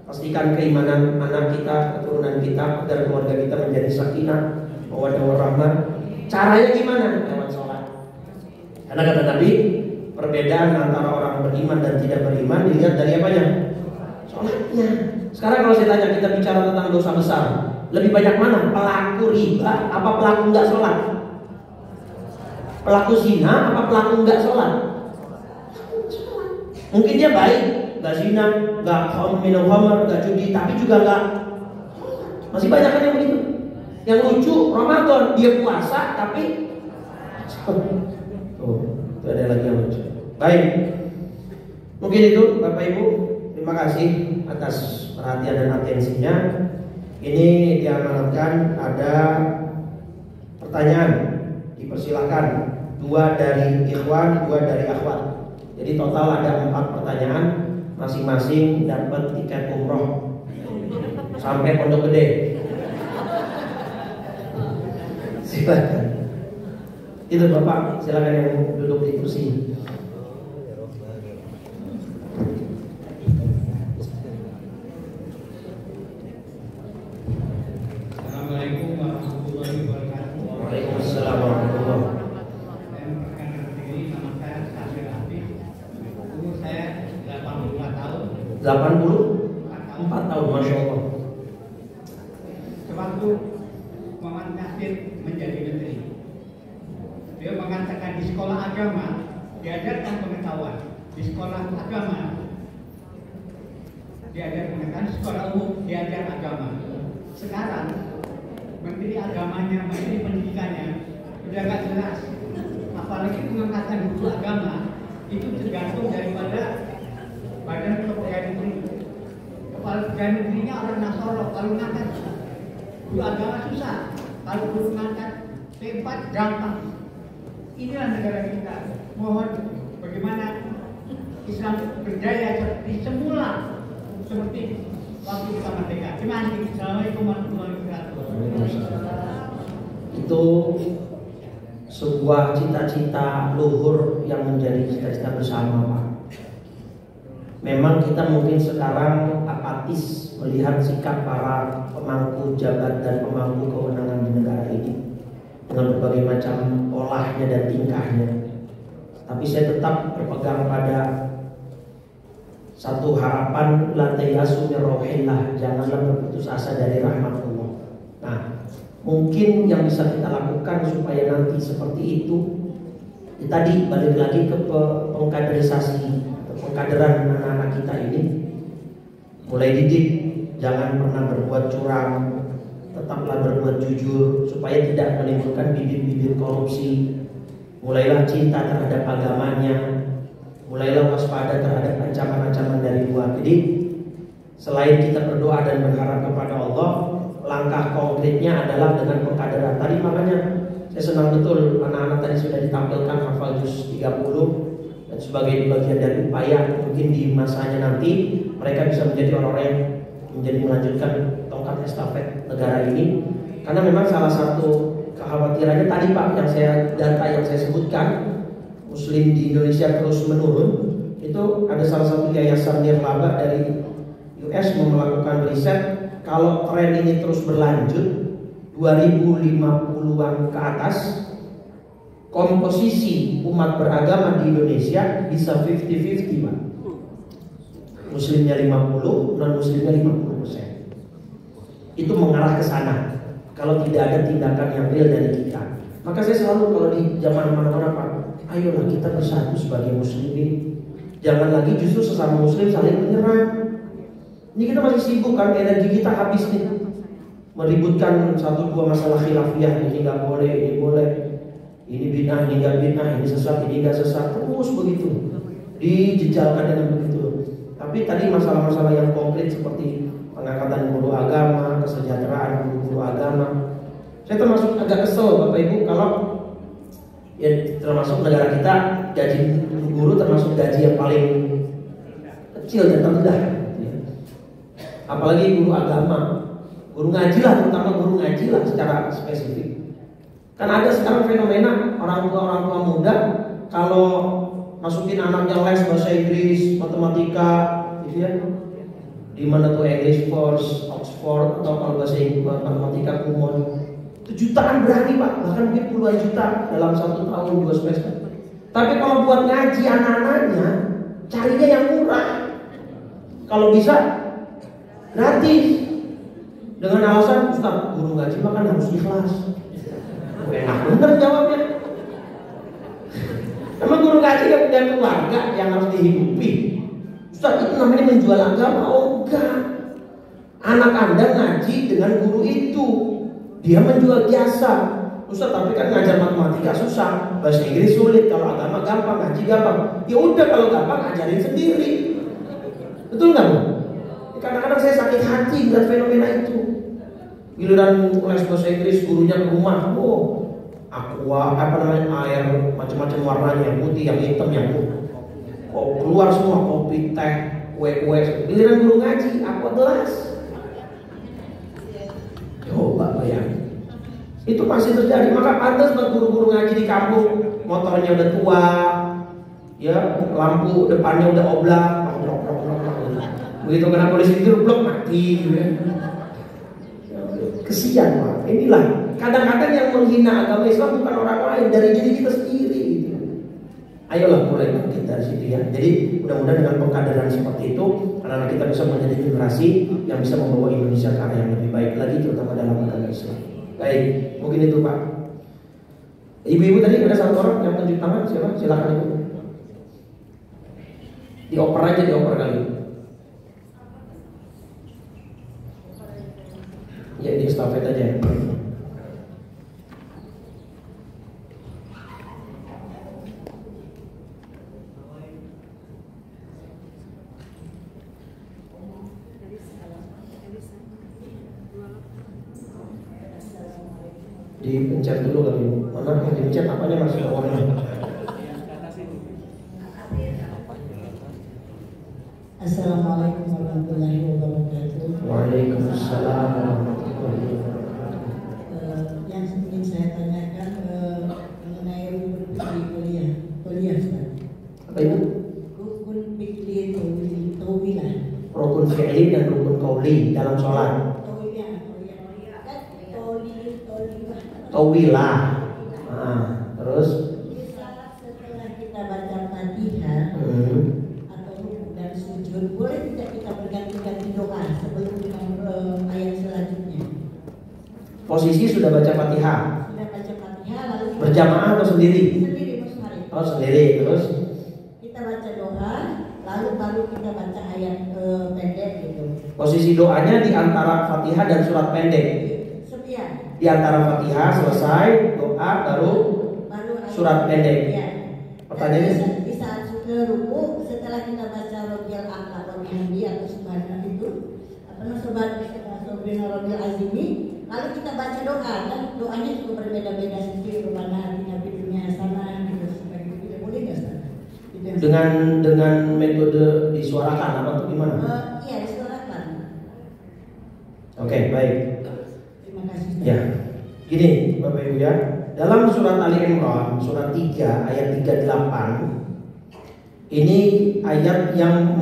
Pastikan keimanan anak kita, keturunan kita, agar keluarga kita menjadi sakinah, mawaddah warahmah. Caranya gimana? Lewat sholat. Karena kata Nabi, perbedaan antara orang beriman dan tidak beriman dilihat dari apanya? Sholatnya. Sekarang kalau saya tanya, kita bicara tentang dosa besar, lebih banyak mana? Pelaku riba apa pelaku nggak sholat? Pelaku zina apa pelaku nggak sholat? Mungkin dia baik, nggak zina, nggak minum khamr, nggak judi, tapi juga nggak. Masih banyak kan yang begitu. Yang lucu, Ramadan dia puasa tapi itu ada lagi yang lucu. Baik, mungkin itu Bapak Ibu. Terima kasih atas perhatian dan atensinya. Ini diamanatkan ada pertanyaan, dipersilakan 2 dari ikhwan, 2 dari akhwat. Jadi total ada 4 pertanyaan, masing-masing dapat tiket umroh sampai Pondok Gede. Silakan. Itu Bapak, silakan yang duduk di kursi. Assalamualaikum warahmatullahi wabarakatuh. Waalaikumsalam warahmatullahi wabarakatuh. Saya memperkenalkan diri, nama saya Syafir Afif. Umur saya 84 tahun. 84 tahun, Masya Allah. Sewaktu Muhammad Nasir menjadi menteri, beliau mengatakan di sekolah agama diajarkan pengetahuan, di sekolah agama diajar pengetahuan, di sekolah umum diajar agama. Sekarang menteri agamanya, menteri pendidikannya sudah gak jelas. Apalagi pengangkatan guru agama itu tergantung daripada badan kepegawaian negeri. Kepala pegawai negerinya orang Nasoro, kalau ngangkat guru agama susah, kalau guru ngangkat P4 gampang. Inilah negara kita. Mohon bagaimana Islam berjaya seperti semula, seperti waktu kita merdeka. Terima kasih. Assalamualaikum warahmatullahi wabarakatuh. Itu sebuah cita-cita luhur yang menjadi cita-cita bersama, Pak. Memang kita mungkin sekarang apatis melihat sikap para pemangku jabat dan pemangku kewenangan di negara ini dengan berbagai macam olahnya dan tingkahnya. Tapi saya tetap berpegang pada satu harapan, la tayasu min rauhillah, janganlah berputus asa dari rahmat Allah. Nah, mungkin yang bisa kita lakukan supaya nanti seperti itu, tadi balik lagi ke pengkaderisasi, pengkaderan anak-anak kita ini, mulai didik, jangan pernah berbuat curang, tetaplah berbuat jujur supaya tidak menimbulkan bibit-bibit korupsi. Mulailah cinta terhadap agamanya, mulailah waspada terhadap ancaman-ancaman dari luar. Jadi selain kita berdoa dan berharap kepada Allah, langkah konkretnya adalah dengan pengkaderan. Tadi makanya saya senang betul anak-anak tadi sudah ditampilkan hafal juz 30 dan sebagai bagian dari upaya mungkin di masanya nanti mereka bisa menjadi orang-orang yang menjadi melanjutkan tongkat estafet negara ini. Karena memang salah satu kekhawatirannya tadi Pak, yang data yang saya sebutkan, Muslim di Indonesia terus menurun. Itu ada salah satu yayasan nirlaba dari US melakukan riset, kalau tren ini terus berlanjut 2050-an ke atas, komposisi umat beragama di Indonesia bisa 50-50 Pak. Muslimnya 50, non muslimnya 50%. Itu mengarah ke sana kalau tidak ada tindakan yang real dari kita. Maka saya selalu kalau di zaman mana-mana Pak, ayolah kita bersatu sebagai muslimin. Jangan lagi justru sesama muslim saling menyerang. Ini kita masih sibuk kan, energi kita habis nih meributkan satu dua masalah khilafiyah, ini nggak boleh, ini boleh, ini bid'ah, ini nggak bid'ah, ini sesat, ini nggak sesat, terus begitu dijejalkan dengan begitu. Tapi tadi masalah-masalah yang konkret seperti pengangkatan guru agama, kesejahteraan guru agama, saya termasuk agak kesel Bapak Ibu kalau ya termasuk negara kita gaji guru termasuk gaji yang paling kecil dan terendah. Apalagi guru agama, guru ngaji lah, terutama guru ngaji lah secara spesifik. Kan ada sekarang fenomena orang tua muda kalau masukin anaknya les bahasa Inggris, matematika, gitu ya. Di mana tuh English Force, Oxford, atau kalau bahasa Inggris matematika Kumon, itu jutaan berani Pak, bahkan mungkin puluhan juta dalam 1 tahun 2 semester. Tapi kalau buat ngaji anak-anaknya, carinya yang murah. Kalau bisa gratis. Dengan alasan Ustaz, guru ngaji mah kan harus ikhlas. Enak bener jawabnya. Emang guru ngaji gak punya keluarga yang harus dihidupi? Ustaz, itu namanya menjual agama? Oh enggak. Anak Anda ngaji dengan guru itu, dia menjual jasa. Ustaz, tapi kan ngajar matematika susah, bahasa Inggris sulit, kalau agama gampang, ngaji gampang. Ya udah, kalau gampang ajarin sendiri. Betul nggak Bu? Kadang-kadang saya sakit hati melihat fenomena itu. Giliran les bahasa Inggris, gurunya ke rumah, aqua, air macam-macam warnanya, yang putih, yang hitam, yang keluar semua, kopi, teh, kue-kue. Giliran guru ngaji, aqua gelas. Coba bayangin. Itu pasti terjadi. Maka pantas buat guru-guru ngaji di kampung, motornya udah tua, ya lampu depannya udah oblak, begitu kena polisi itu blok mati, gitu ya. Kesian Pak. Inilah kadang-kadang yang menghina agama Islam bukan orang lain, dari diri kita sendiri. Gitu. Ayolah mulai bangkit dari situ ya. Jadi mudah-mudahan dengan pengkaderan seperti itu, anak-anak kita bisa menjadi generasi yang bisa membawa Indonesia ke arah yang lebih baik lagi, terutama dalam agama Islam. Baik, mungkin itu Pak. Ibu-ibu tadi ada satu orang yang tunjuk tangan, siapa? Silakan Ibu. Dioper aja, dioper kali. Ya di estafet aja. Dipencet dulu kali. Mana yang dipencet apanya masih warna. Assalamualaikum warahmatullahi wabarakatuh. Waalaikumsalam warahmatullahi wabarakatuh. Yang ingin saya tanyakan mengenai rukun fikih kuliah Ustaz. Apa itu? Rukun fikih tawilah. Rukun fi'li dan rukun qauli dalam sholat. Tawilah. Nah, terus Setelah kita baca Fatihah atau rukuk dan sujud, boleh tidak kita berganti-ganti doa sebelum dengan ayat selanjutnya? posisi sudah baca Fatihah. Sudah baca Fatihah lalu Berjamaah atau sendiri? sendiri Musharif. Oh sendiri. Terus Kita baca doa, lalu baru kita baca ayat pendek gitu. posisi doanya di antara Fatihah dan surat pendek. Sepian. Di antara Fatihah selesai doa baru surat pendek. Ya. Pertanyaannya? Di saat sudah ruku, setelah kita baca Robil A'la wa bihamdi atau subhanallah itu, atau subhanallah azimi, lalu kita baca doa, dan doanya juga berbeda-beda sendiri, mana artinya bidulnya sama gitu, seperti itu. Boleh nggak Ustaz? Dengan metode disuarakan apa tuh gimana? Iya, disuarakan. Oke, baik. Terima kasih Ustaz. Ya, gini Bapak Ibu ya, dalam surat Ali Imran surat 3 ayat 38 ini ayat yang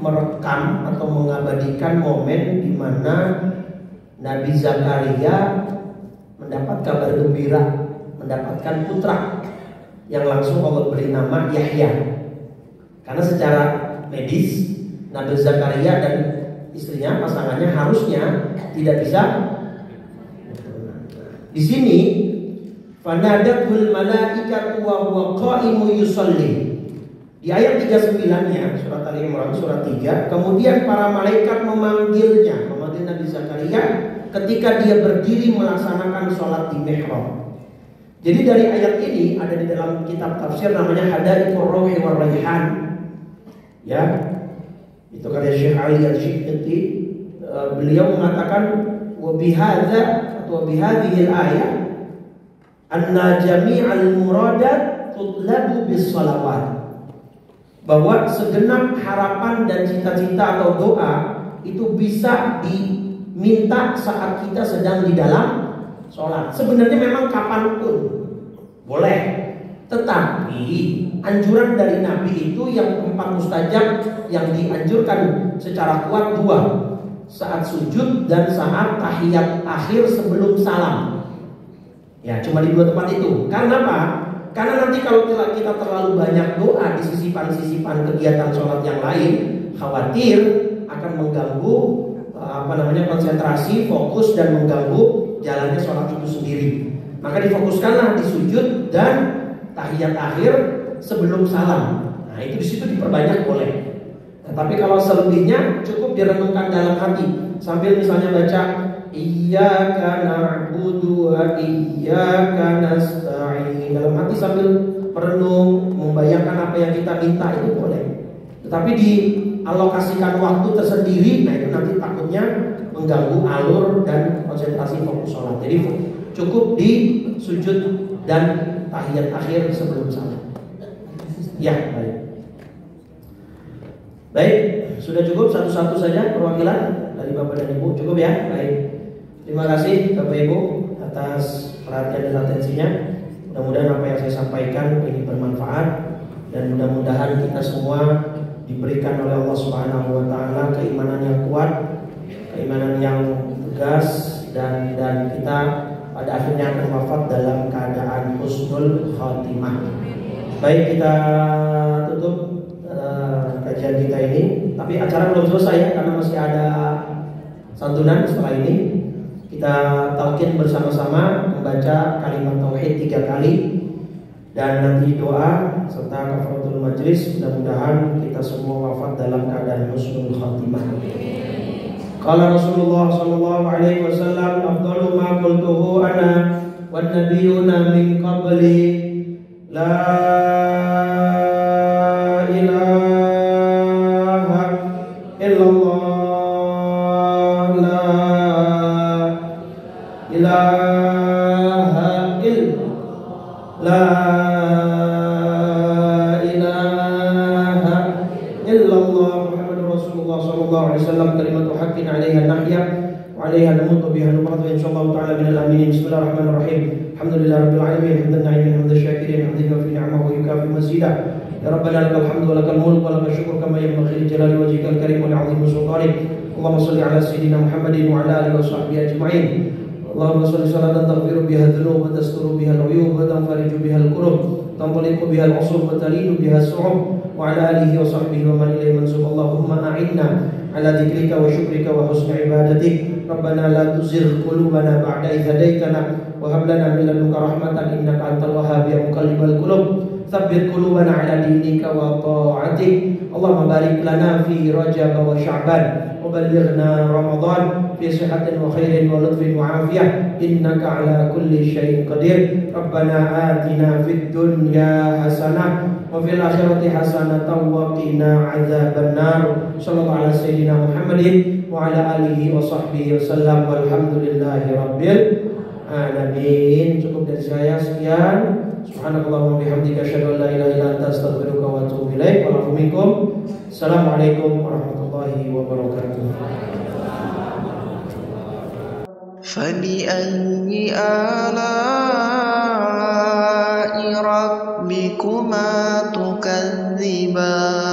merekam atau mengabadikan momen di mana Nabi Zakaria mendapat kabar gembira, mendapatkan putra yang langsung Allah beri nama Yahya. Karena secara medis Nabi Zakaria dan istrinya, pasangannya harusnya tidak bisa. Di sini fanadatul malaikatu wa huwa qa'imun yusalli. Di ayat 39-nya surat Ali Imran surat 3, kemudian para malaikat memanggil Nabi Zakaria ketika dia berdiri melaksanakan sholat di mihrab. Jadi dari ayat ini ada di dalam kitab tafsir namanya Hadaiqur Ruhi war Raihan. Ya. Itu karya Syekh Ali Al-Syiqiti. Beliau mengatakan wa bihadza wa bihadhihi al-ayah anna jami'al muradat tutlabu bis shalawat, bahwa segenap harapan dan cita-cita atau doa itu bisa diminta saat kita sedang di dalam sholat. Sebenarnya memang kapanpun boleh, tetapi anjuran dari Nabi itu yang 4 mustajab yang dianjurkan secara kuat 2, saat sujud dan saat tahiyat akhir sebelum salam. Ya, cuma di 2 tempat itu. Karena apa? Karena nanti kalau kita terlalu banyak doa di sisipan-sisipan kegiatan sholat yang lain, khawatir akan mengganggu konsentrasi, fokus, dan mengganggu jalannya sholat itu sendiri. Maka difokuskanlah di sujud dan tahiyat akhir sebelum salam. Nah, itu di situ diperbanyak boleh. Tapi kalau selebihnya cukup direnungkan dalam hati sambil misalnya baca Iyyaka na'budu wa iyyaka nasta'in, dalam hati sambil merenung, membayangkan apa yang kita minta, itu boleh. Tetapi dialokasikan waktu tersendiri, nah itu nanti takutnya mengganggu alur dan konsentrasi fokus sholat. Jadi cukup di sujud dan tahiyat akhir sebelum salam. Ya, baik. Baik, sudah cukup satu-satu saja perwakilan dari Bapak dan Ibu. Cukup ya? Baik. Terima kasih Bapak Ibu atas atas perhatian dan atensinya. Mudah-mudahan apa yang saya sampaikan ini bermanfaat dan mudah-mudahan kita semua diberikan oleh Allah Subhanahu wa taala keimanan yang kuat, keimanan yang tegas dan kita pada akhirnya akan wafat dalam keadaan husnul khatimah. Baik, kita tutup kajian kita ini, tapi acara belum selesai ya, karena masih ada santunan setelah ini. Kita talqin bersama-sama membaca kalimat tauhid 3 kali dan nanti doa serta kafaratul majlis. Mudah-mudahan kita semua wafat dalam keadaan husnul khatimah. Qala Rasulullah sallallahu alaihi wasallam, afdalu ma qultuhu ana wan nabiyuna min qabli la ilaha illallah la ilaha illallah la ilaha illallah Muhammadur Rasulullah sallallahu alaihi wasallam kalimatu haqqin 'alaiha nahya wa 'alaiha namutu biha nuqadu insyaallah ta'ala minal aminin. Bismillahirrahmanirrahim. Alhamdulillahirabbil alamin hamdan na'imin hamdan syakirin hamdan fi ni'amahu wa yukafi mazidah. Ya Rabbana lakal hamdu wa lakal mulku wa lakal syukru kama yanbaghi li jalali wajhikal karim wa li'azimi sultanik. Allahumma shalli 'ala sayyidina Muhammadin wa 'ala alihi wa sahbihi ajma'in. Allahumma shalli salatan taghfiru biha dhunub wa tasturu biha al-'uyub wa tanfariju biha al-kurub tanṭaliqu biha al-'usub wa talinu biha as-su'ub wa 'ala alihi wa sahbihi wa man ilayhi mansub. Allahumma a'inna 'ala dzikrika wa syukrika wa husni ibadatik. Rabbana la tuzigh qulubana ba'da idh hadaytana wa hab lana min ladunka rahmatan innaka antal wahhab ya muqallibal qulub tsabbit qulubana 'ala dinika wa ta'atik. Allahumma barik lana fi Rajab wa Sya'ban wa ballighna Ramadan fi sihhatin wa khairin wa lutfin wa afiyah innaka 'ala kulli syai'in qadir. Rabbana atina fid dunya hasanah wa fil akhirati hasanatan wa qina 'adzabannar. Sallallahu ala sayyidina Muhammadin wa ala alihi wa sahbihi wasallam walhamdulillahi rabbil alamin. Cukup dari saya, sekian. Subhanakallahumma bihamdika asyhadu an la ilaha illa anta astaghfiruka wa atubu ilaik. Wa minkum. Assalamualaikum warahmatullahi wabarakatuh. فبأي آلاء ربكما تكذبان